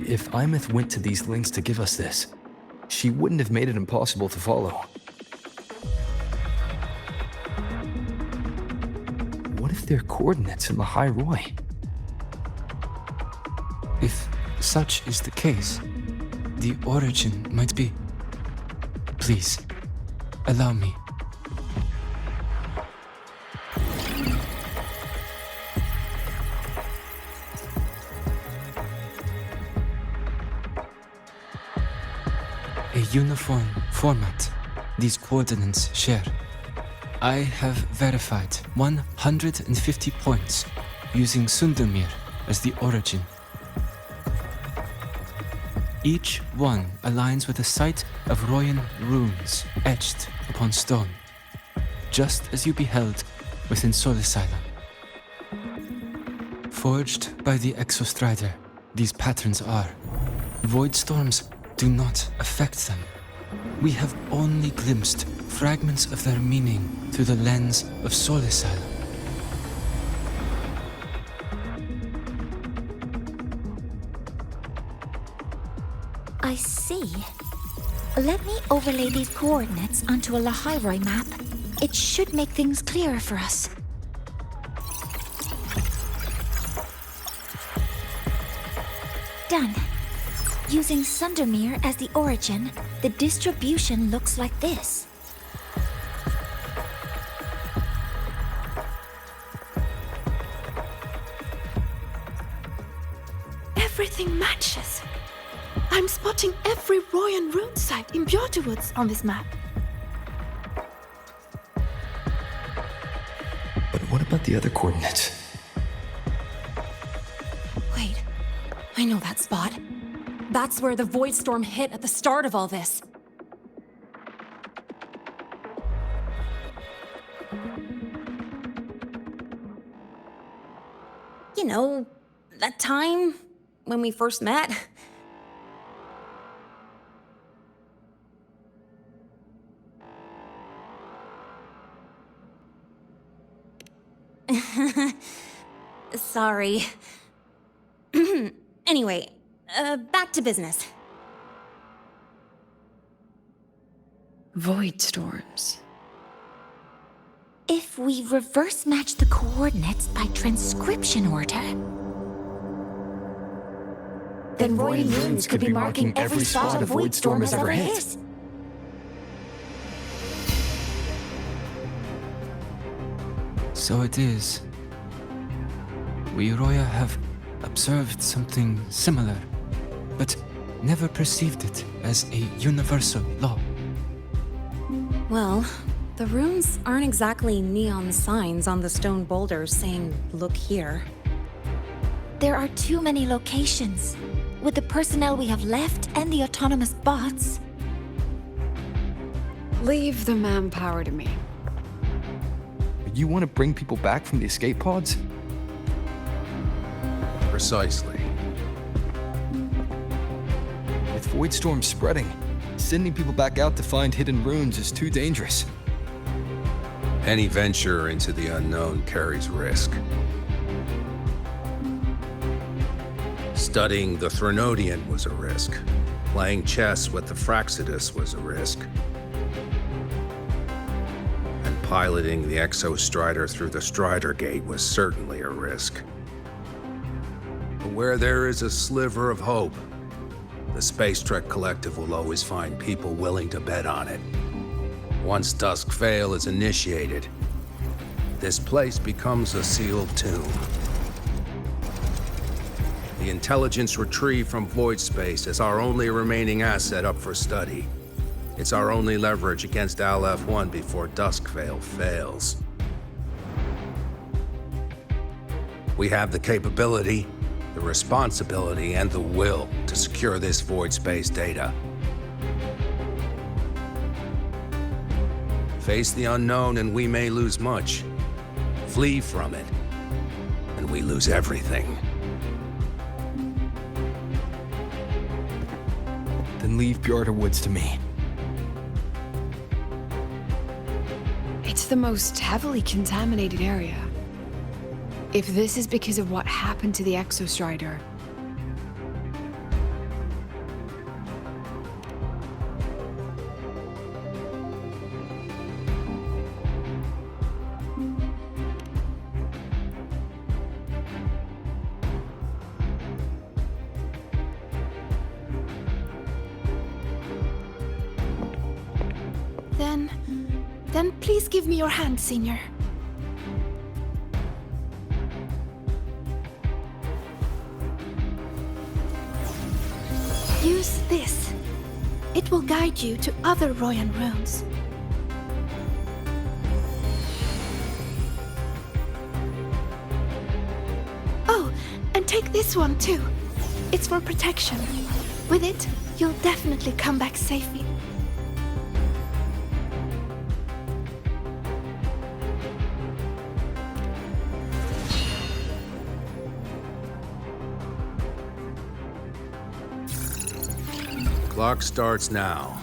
If Imeth went to these links to give us this, she wouldn't have made it impossible to follow. What if they're coordinates in the High Roy? If such is the case, the origin might be... Please, allow me. A uniform format these coordinates share. I have verified 150 points using Sundermere as the origin. Each one aligns with a site of Royan runes etched upon stone, just as you beheld within Soul Asylum. Forged by the Exostrider, these patterns are. Void storms do not affect them. We have only glimpsed fragments of their meaning through the lens of Soul Asylum. I see. Let me overlay these coordinates onto a Lahairoi map. It should make things clearer for us. Done. Using Sundermere as the origin, the distribution looks like this. Everything matches. I'm spotting every Royan rune site in Bjortewoods on this map. But what about the other coordinates? Wait, I know that spot. That's where the void storm hit at the start of all this. You know, that time when we first met. Sorry. Anyway, back to business. Void storms. If we reverse match the coordinates by transcription order, then Royan runes could be marking every spot a void storm has ever hit. So it is. We Roya have observed something similar, but never perceived it as a universal law. Well, the runes aren't exactly neon signs on the stone boulders saying, "Look here." there are too many locations. With the personnel we have left and the autonomous bots. Leave the manpower to me. You want to bring people back from the escape pods? Precisely. With Void Storm spreading, sending people back out to find hidden runes is too dangerous. Any venture into the unknown carries risk. Studying the Threnodian was a risk. Playing chess with the Fraxidus was a risk. piloting the Exostrider through the Strider Gate was certainly a risk. But where there is a sliver of hope, the Space Trek Collective will always find people willing to bet on it. Once Dusk Vale is initiated, this place becomes a sealed tomb. The intelligence retrieved from void space is our only remaining asset up for study. It's our only leverage against Aleph-1 before Dusk Vale fails. We have the capability, the responsibility, and the will to secure this void space data. Face the unknown and we may lose much. Flee from it, and we lose everything. Then leave Bjarta Woods to me. It's the most heavily contaminated area. If this is because of what happened to the Exostrider, Then please give me your hand, Senior. Use this. It will guide you to other Royan runes. Oh, and take this one too. It's for protection. With it, you'll definitely come back safely. Clock starts now.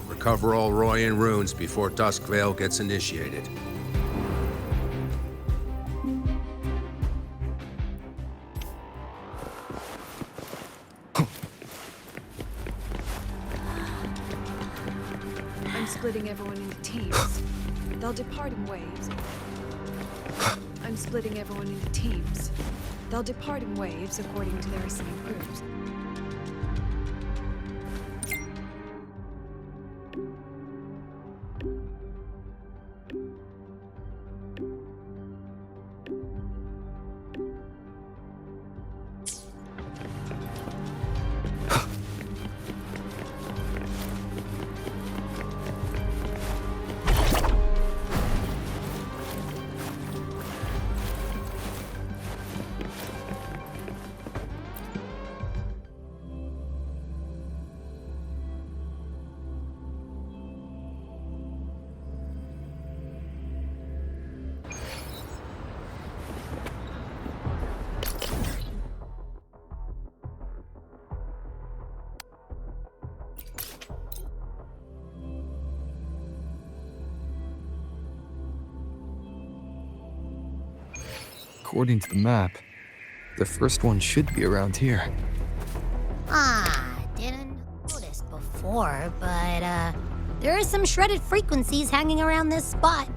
Recover all Royan runes before Dusk Vale gets initiated. I'm splitting everyone into teams. They'll depart in waves. I'm splitting everyone into teams. They'll depart in waves according to their assigned groups. According to the map, the first one should be around here. Didn't notice before, but there are some shredded frequencies hanging around this spot.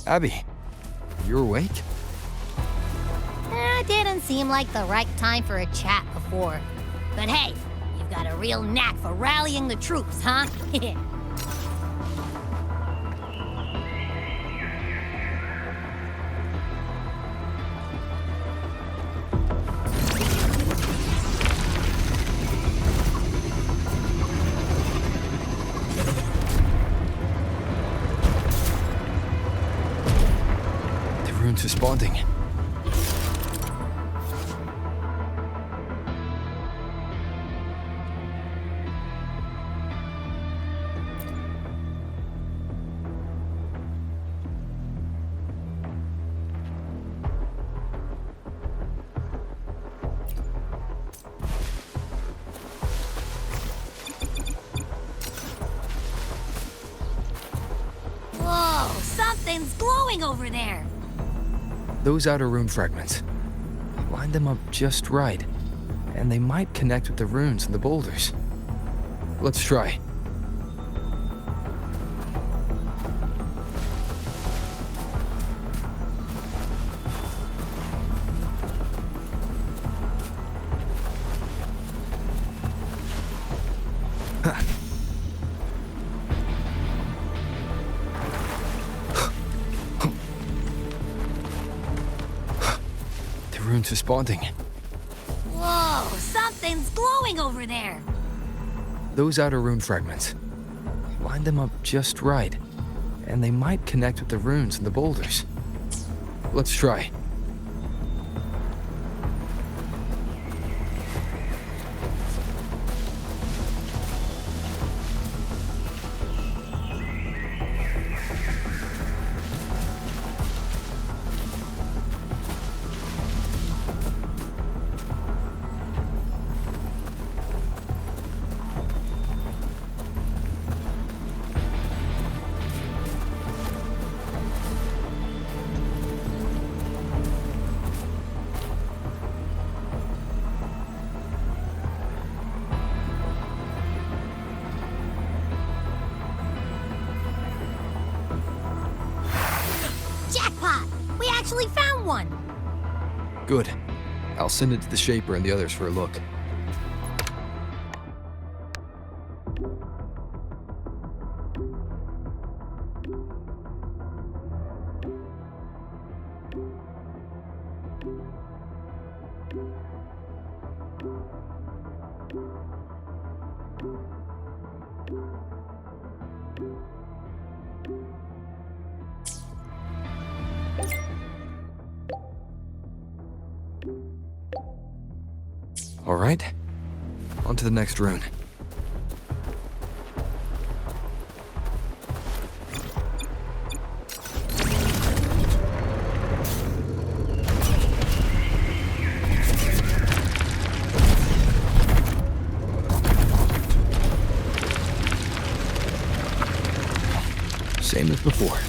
Abby, you awake? Didn't seem like the right time for a chat before. But hey, you've got a real knack for rallying the troops, huh? The rune's responding. Something's glowing over there! Those outer rune fragments. Line them up just right, and they might connect with the runes and the boulders. Let's try. The rune's responding. Whoa, something's glowing over there! Those outer rune fragments. Line them up just right, and they might connect with the runes and the boulders. Let's try. Jackpot! We actually found one! Good. I'll send it to the Shaper and the others for a look. All right, on to the next rune. Same as before.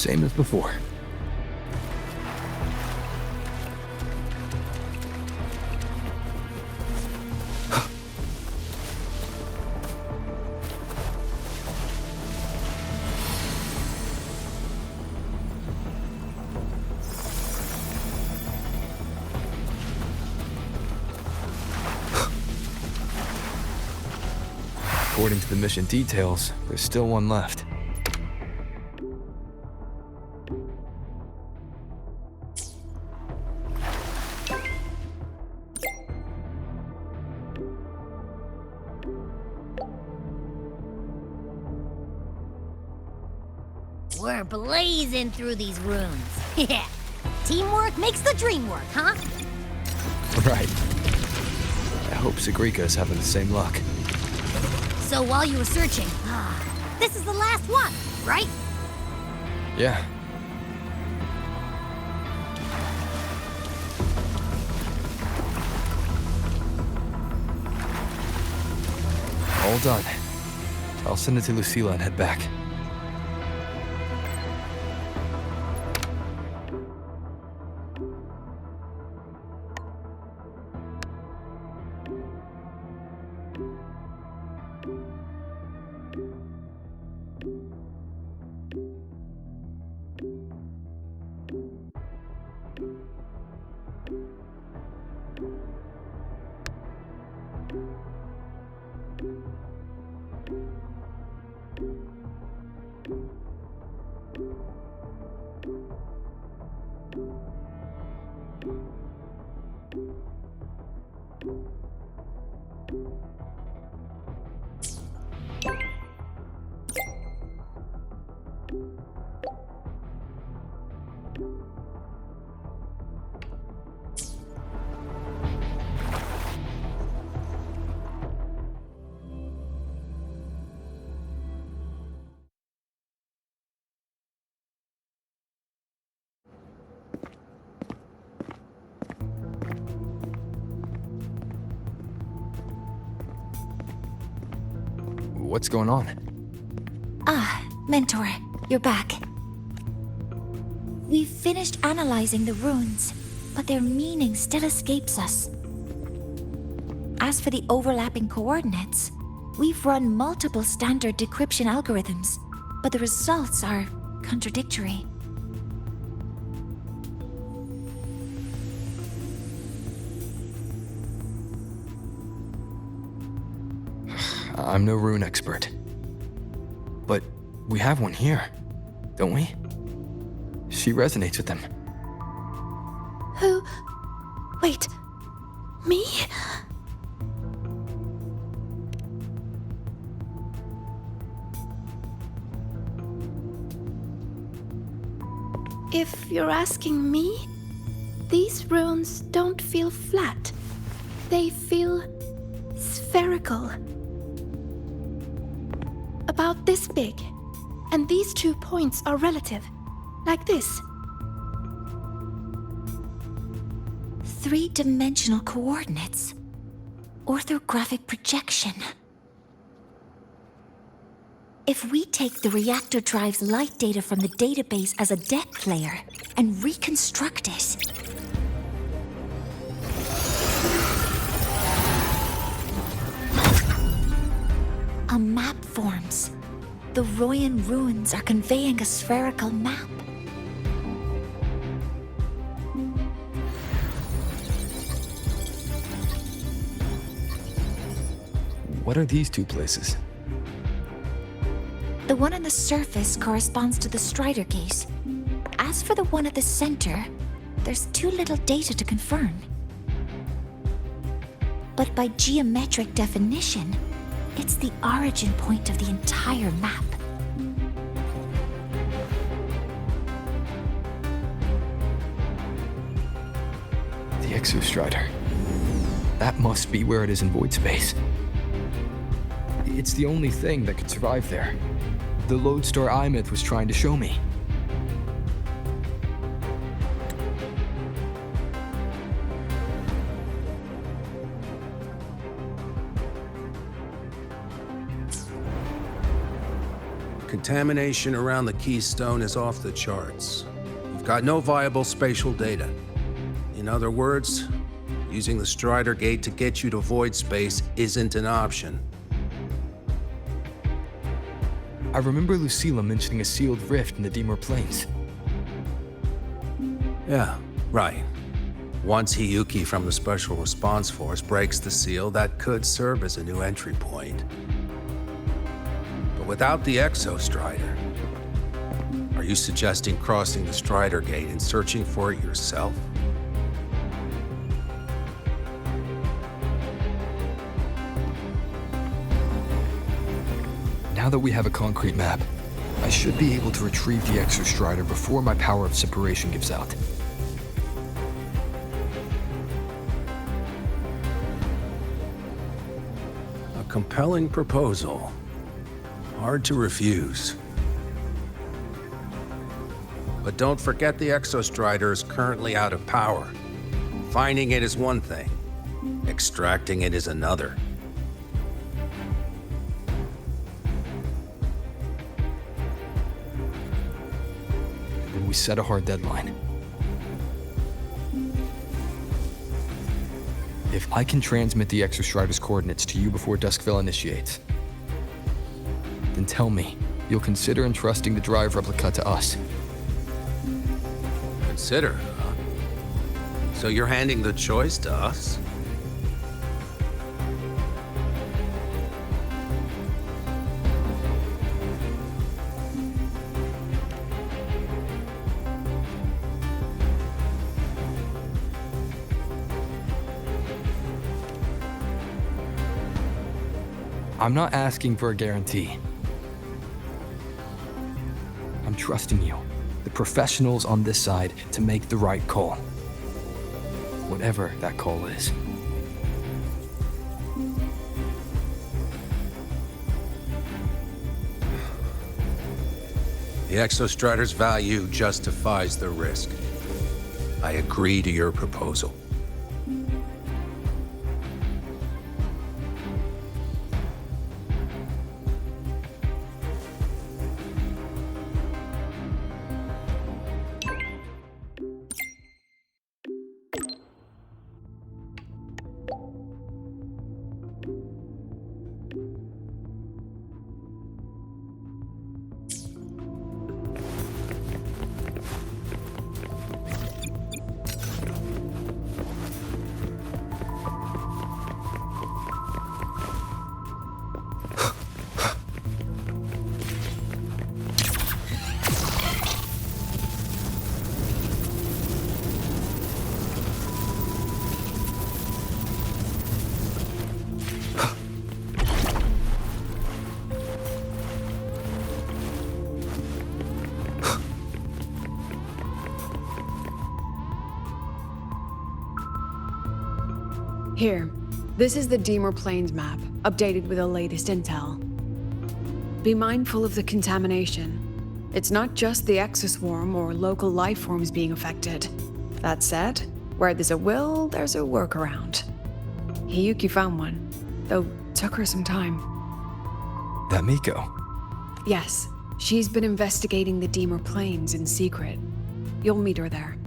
Same as before. According to the mission details, there's still one left. We're blazing through these runes. Yeah. Teamwork makes the dream work, huh? Right. I hope Sigrika's having the same luck. So while you were searching, this is the last one, right? Yeah. All done. I'll send it to Lucilla and head back. What's going on? Mentor, you're back. We've finished analyzing the runes, but their meaning still escapes us. As for the overlapping coordinates, we've run multiple standard decryption algorithms, but the results are contradictory. I'm no rune expert. But we have one here, don't we? She resonates with them. Who? Wait. Me? If you're asking me, these runes don't feel flat. They feel spherical. About this big. And these 2 points are relative. Like this. 3-dimensional coordinates. Orthographic projection. If we take the reactor drive's light data from the database as a depth layer and reconstruct it, a map forms. The Royan ruins are conveying a spherical map. What are these 2 places? The one on the surface corresponds to the Strider Gate. As for the one at the center, there's too little data to confirm. But by geometric definition, it's the origin point of the entire map. The Exostrider. That must be where it is in void space. It's the only thing that could survive there. The Lodestar Eye-Myth was trying to show me. Contamination around the keystone is off the charts. You've got no viable spatial data. In other words, using the Strider Gate to get you to void space isn't an option. I remember Lucilla mentioning a sealed rift in the Deemer Plains. Yeah, right. Once Hiyuki from the Special Response Force breaks the seal, that could serve as a new entry point. But without the Exostrider, are you suggesting crossing the Strider Gate and searching for it yourself? Now that we have a concrete map, I should be able to retrieve the Exostrider before my power of separation gives out. A compelling proposal. Hard to refuse. But don't forget the Exostrider is currently out of power. Finding it is one thing. Extracting it is another. Then we set a hard deadline. If I can transmit the Exostrider's coordinates to you before Duskville initiates, then tell me you'll consider entrusting the drive replica to us. Consider, huh? So you're handing the choice to us? I'm not asking for a guarantee. I'm trusting you, the professionals on this side, to make the right call. Whatever that call is. The Exostrider's value justifies the risk. I agree to your proposal. Here, this is the Deemer Plains map, updated with the latest intel. Be mindful of the contamination. It's not just the exoswarm or local life forms being affected. That said, where there's a will, there's a workaround. Hiyuki found one, though took her some time. That Miko? Yes, she's been investigating the Deemer Plains in secret. You'll meet her there.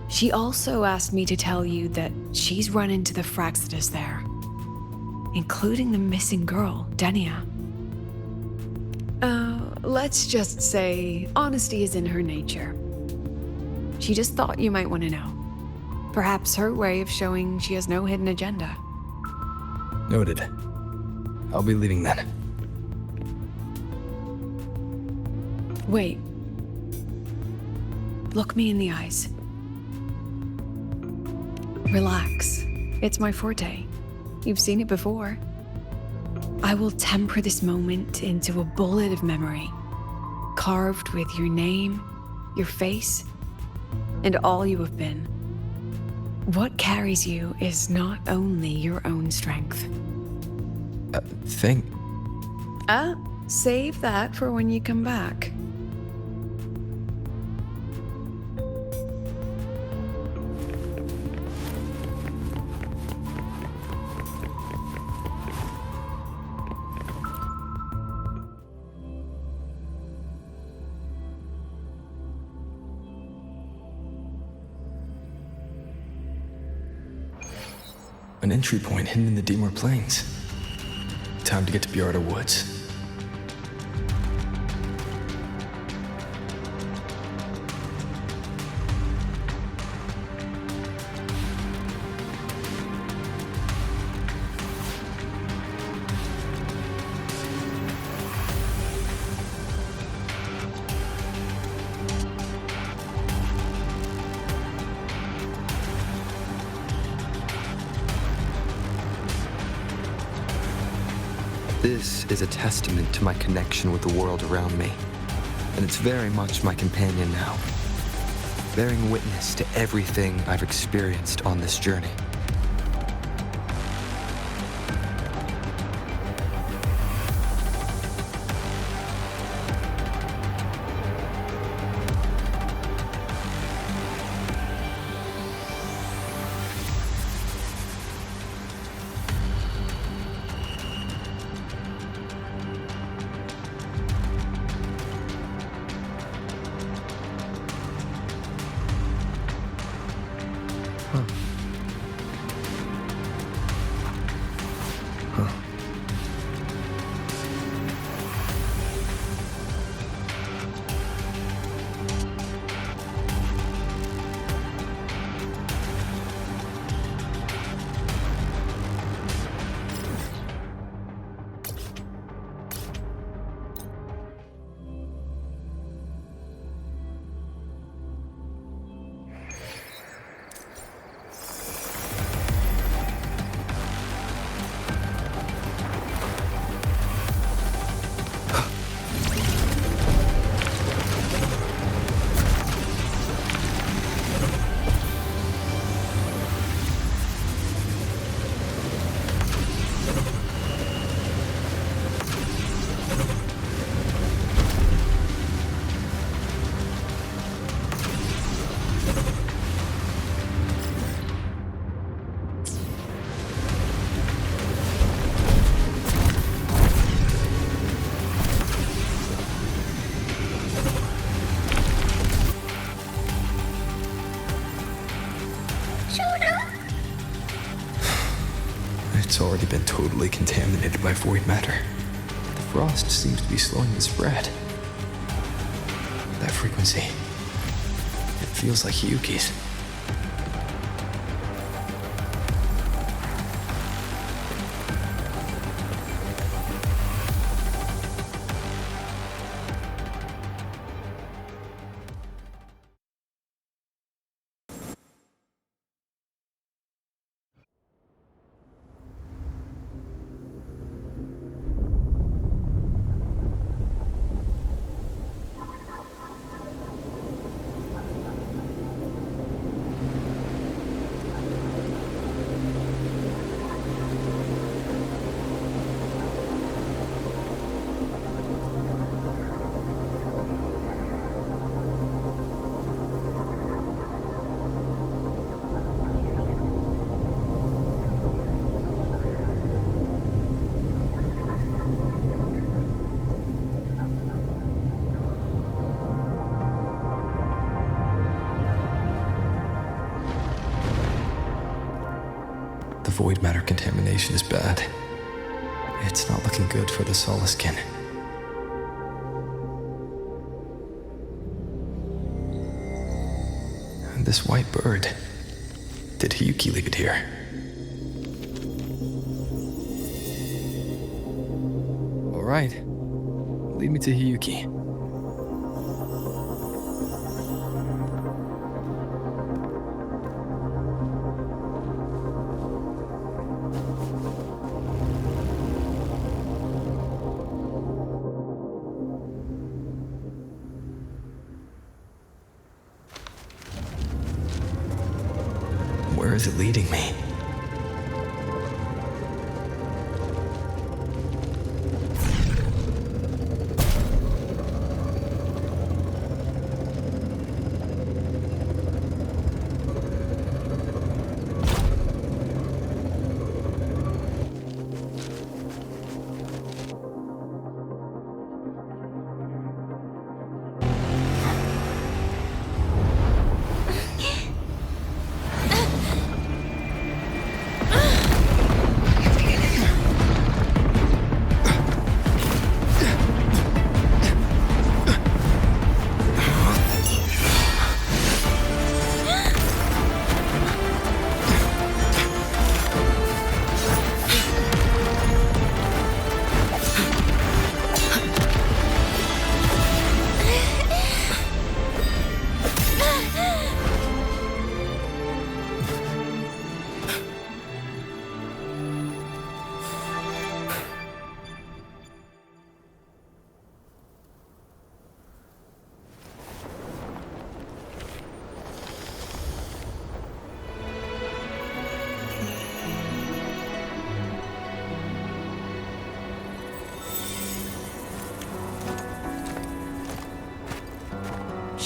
She also asked me to tell you that she's run into the Fraxidus there, including the missing girl, Denia. Let's just say honesty is in her nature. She just thought you might want to know. Perhaps her way of showing she has no hidden agenda. Noted. I'll be leaving then. Wait. Look me in the eyes. Relax. It's my forte. You've seen it before. I will temper this moment into a bullet of memory, carved with your name, your face, and all you have been. What carries you is not only your own strength. Save that for when you come back. An entry point hidden in the Deemer Plains. Time to get to Bjarda Woods. This is a testament to my connection with the world around me, and it's very much my companion now, bearing witness to everything I've experienced on this journey. It's already been totally contaminated by void matter. The frost seems to be slowing the spread. That frequency, it feels like Hiyuki's. The void matter contamination is bad. It's not looking good for the Solaskin. And this white bird. Did Hiyuki leave it here? All right. Lead me to Hiyuki. Where is it leading me?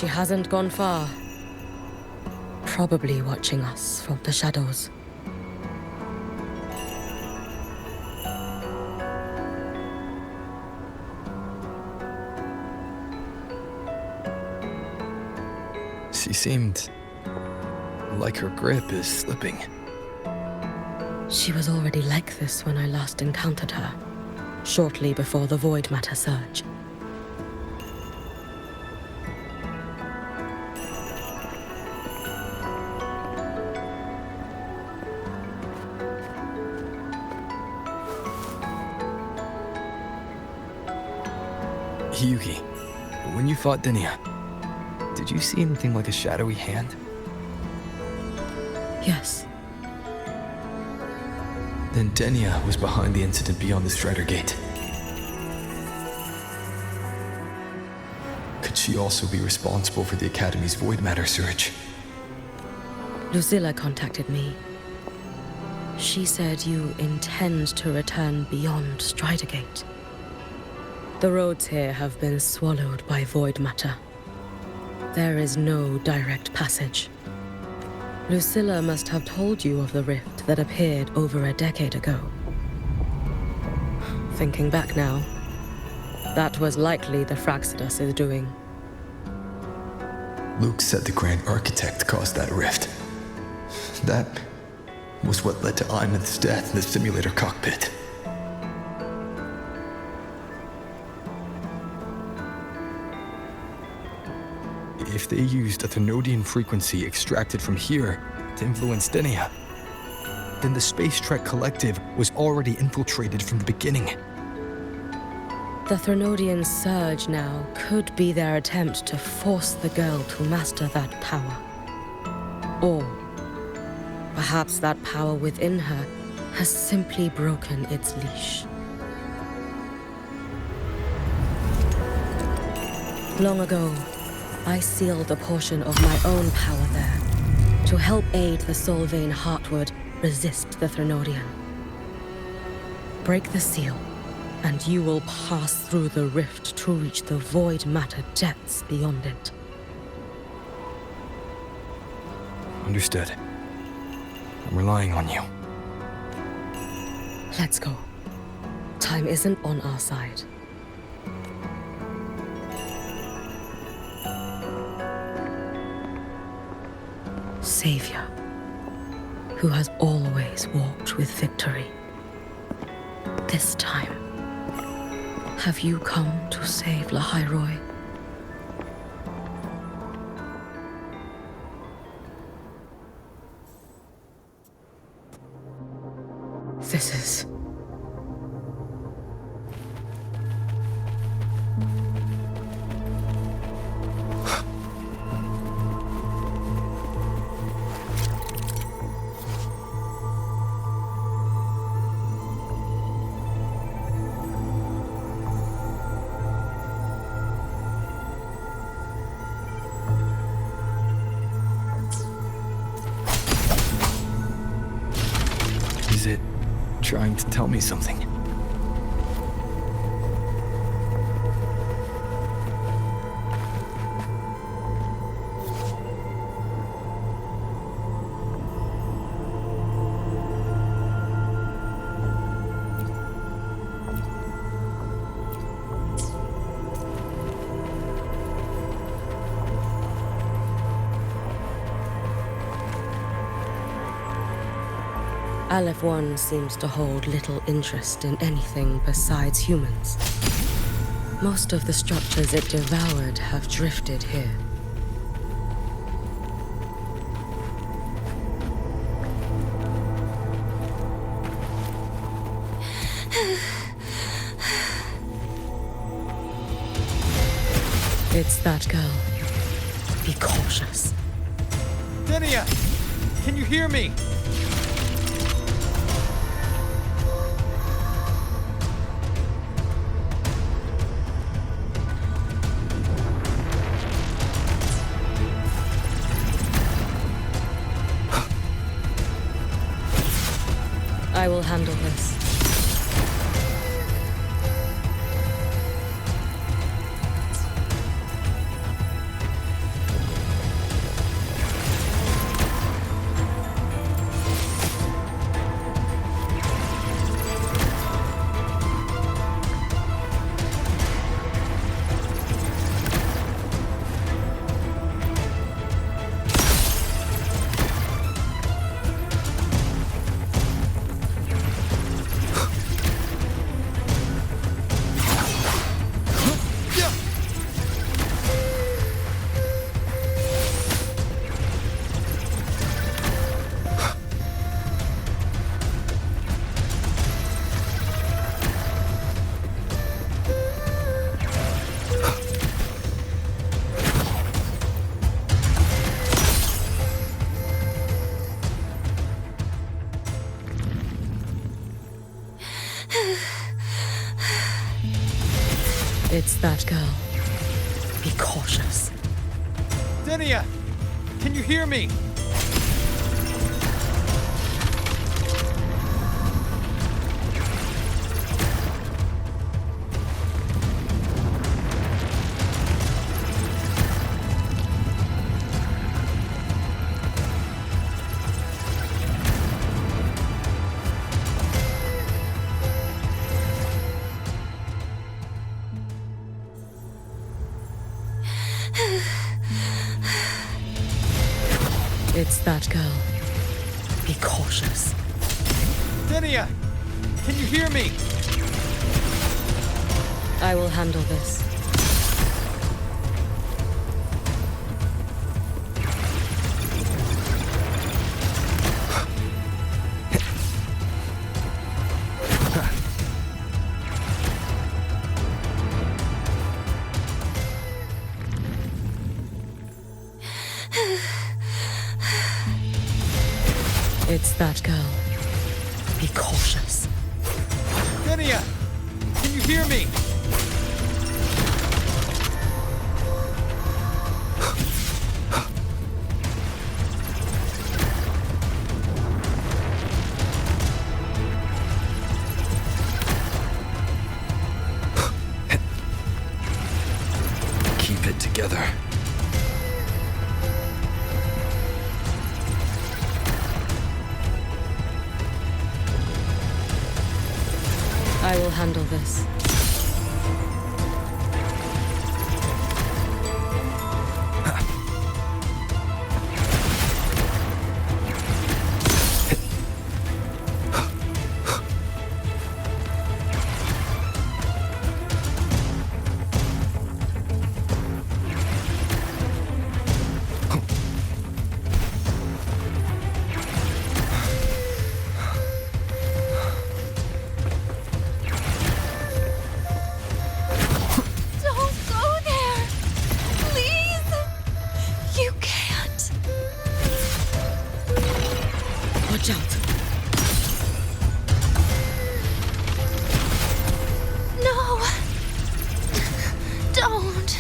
She hasn't gone far. Probably watching us from the shadows. She seemed like her grip is slipping. She was already like this when I last encountered her, shortly before the void matter surge. Hiyuki, when you fought Denia, did you see anything like a shadowy hand? Yes. Then Denia was behind the incident beyond the Strider Gate. Could she also be responsible for the Academy's void matter surge? Lucilla contacted me. She said you intend to return beyond Strider Gate. The roads here have been swallowed by void matter. There is no direct passage. Lucilla must have told you of the rift that appeared over a decade ago. Thinking back now, that was likely the Fraxidus' doing. Luke said the Grand Architect caused that rift. That was what led to Imeth's death in the simulator cockpit. If they used a Thenodian frequency extracted from here to influence Denia, then the Space Trek Collective was already infiltrated from the beginning. The Thenodian surge now could be their attempt to force the girl to master that power. Or perhaps that power within her has simply broken its leash. Long ago, I sealed a portion of my own power there to help aid the Solvane Heartwood resist the Thenodian. Break the seal, and you will pass through the rift to reach the void matter depths beyond it. Understood. I'm relying on you. Let's go. Time isn't on our side. Savior, who has always walked with victory. This time, have you come to save Lahairoi? This is... Is it trying to tell me something? Aleph 1 seems to hold little interest in anything besides humans. Most of the structures it devoured have drifted here. It's that girl. Be cautious. Denia! Can you hear me? I will handle this. It's that girl. Be cautious. Denia! Can you hear me? It's that girl. Be cautious. Denia! Can you hear me? I will handle this. It's that girl. Be cautious. Denia! Can you hear me? Keep it together. I will handle this. Watch out. No! Don't!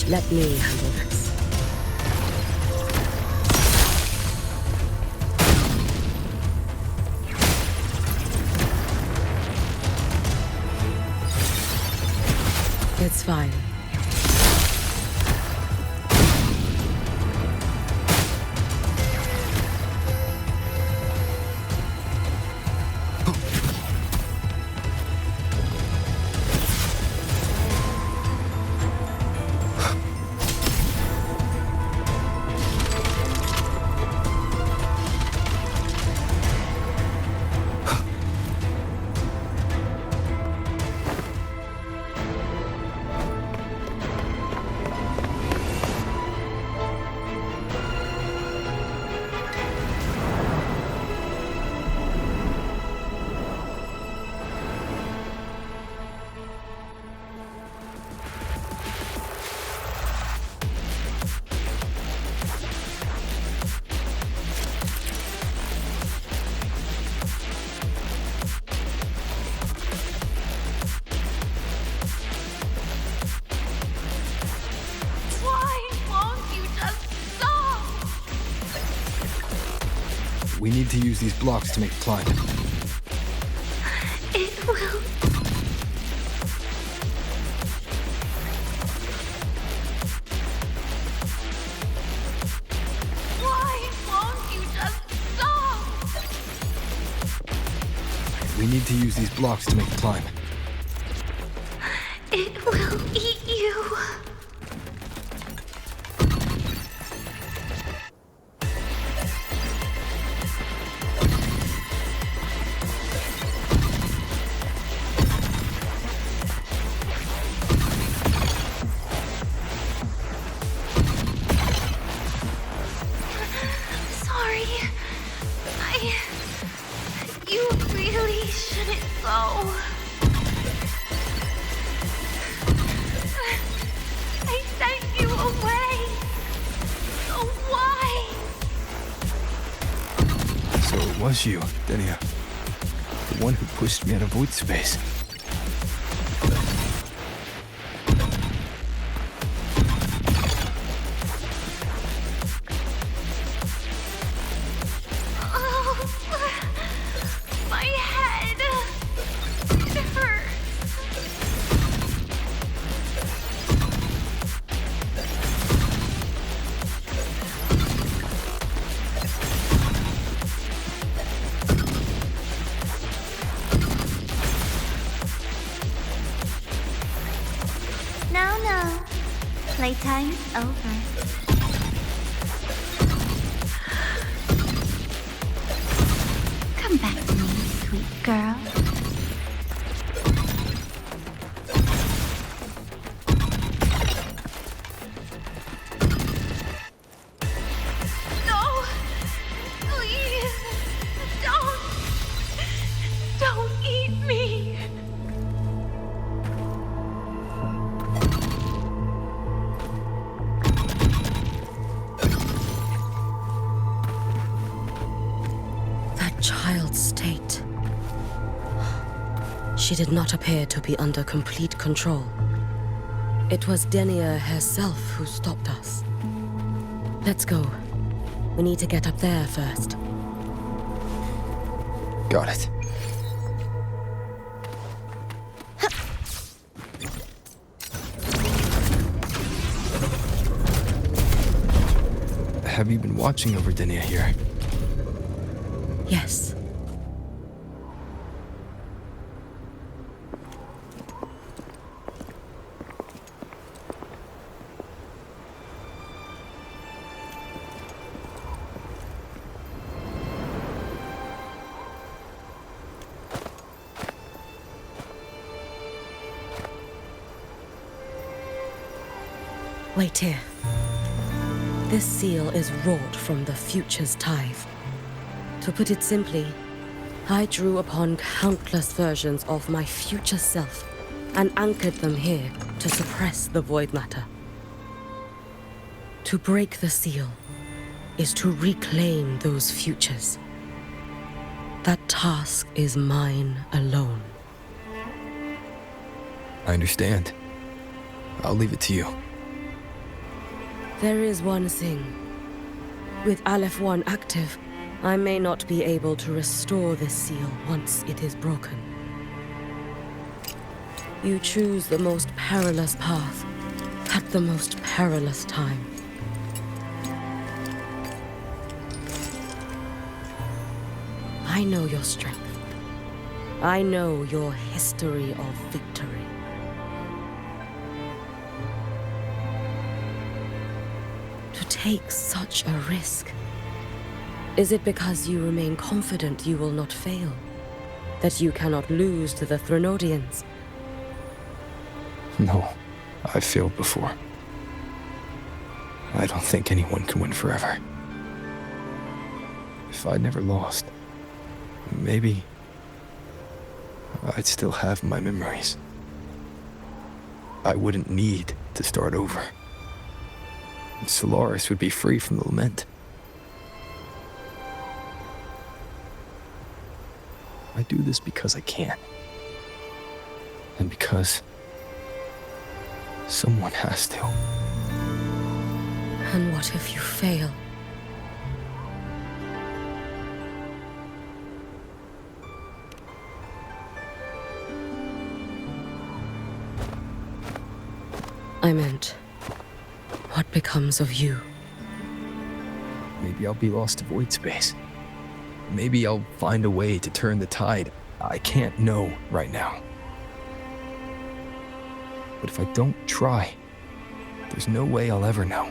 Let me handle this. It's fine. We need to use these blocks to make the climb. It will. Why won't you just stop? We need to use these blocks to make the climb. It will eat you. You really shouldn't go. I sent you away. So why? So it was you, Denia. The one who pushed me out of void space. Time's over. Come back to me, sweet girl. No! Please! Don't eat me! That child's state. She did not appear to be under complete control. It was Denia herself who stopped us. Let's go. We need to get up there first. Got it. Have you been watching over Denia here? Yes. Wait here. This seal is wrought from the future's tithe. To put it simply, I drew upon countless versions of my future self and anchored them here to suppress the void matter. To break the seal is to reclaim those futures. That task is mine alone. I understand. I'll leave it to you. There is one thing. With Aleph 1 active, I may not be able to restore this seal once it is broken. You choose the most perilous path at the most perilous time. I know your strength. I know your history of victory. To take such a risk. Is it because you remain confident you will not fail? That you cannot lose to the Threnodians? No, I've failed before. I don't think anyone can win forever. If I'd never lost, maybe I'd still have my memories. I wouldn't need to start over. Solaris would be free from the lament. I do this because I can. And because someone has to. And what if you fail? I meant, what becomes of you? Maybe I'll be lost to void space. Maybe I'll find a way to turn the tide. I can't know right now. But if I don't try, there's no way I'll ever know.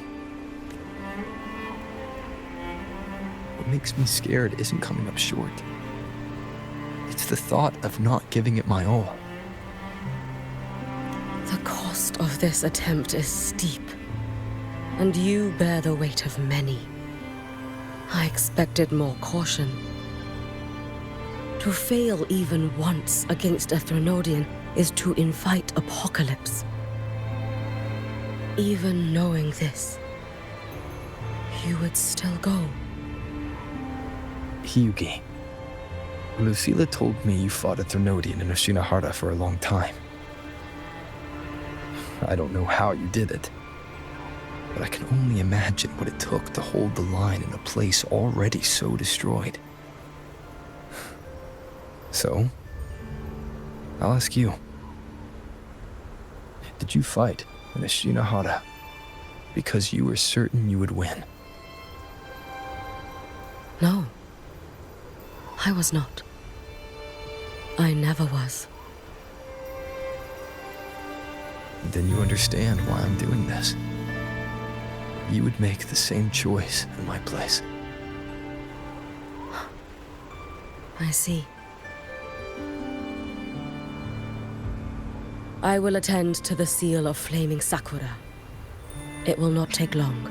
What makes me scared isn't coming up short. It's the thought of not giving it my all. The cost of this attempt is steep, and you bear the weight of many. I expected more caution. To fail even once against a Threnodian is to invite apocalypse. Even knowing this, you would still go. Hiyuki, Lucilla told me you fought a Threnodian in Oshinahara for a long time. I don't know how you did it, but I can only imagine what it took to hold the line in a place already so destroyed. So, I'll ask you. Did you fight in Oshinahara because you were certain you would win? No. I was not. I never was. Then you understand why I'm doing this. you would make the same choice in my place. I see. I will attend to the seal of flaming Sakura. It will not take long.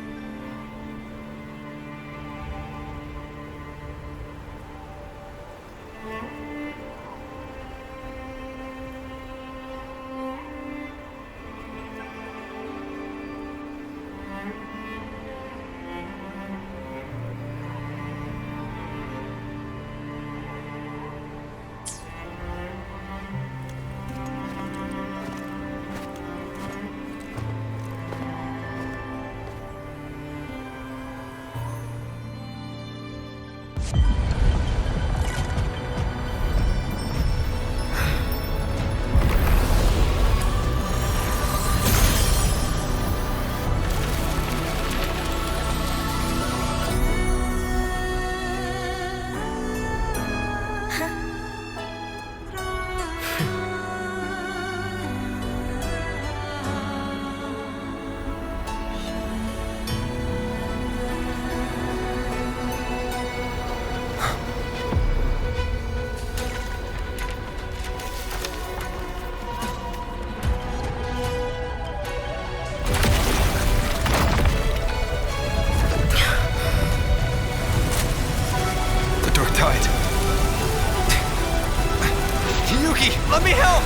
Let me help!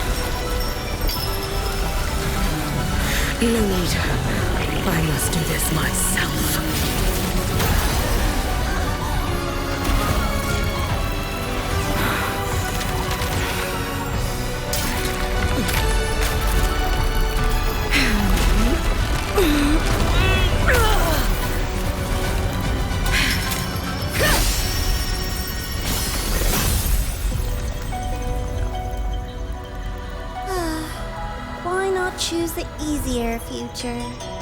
No need. I must do this myself. Why not choose the easier future?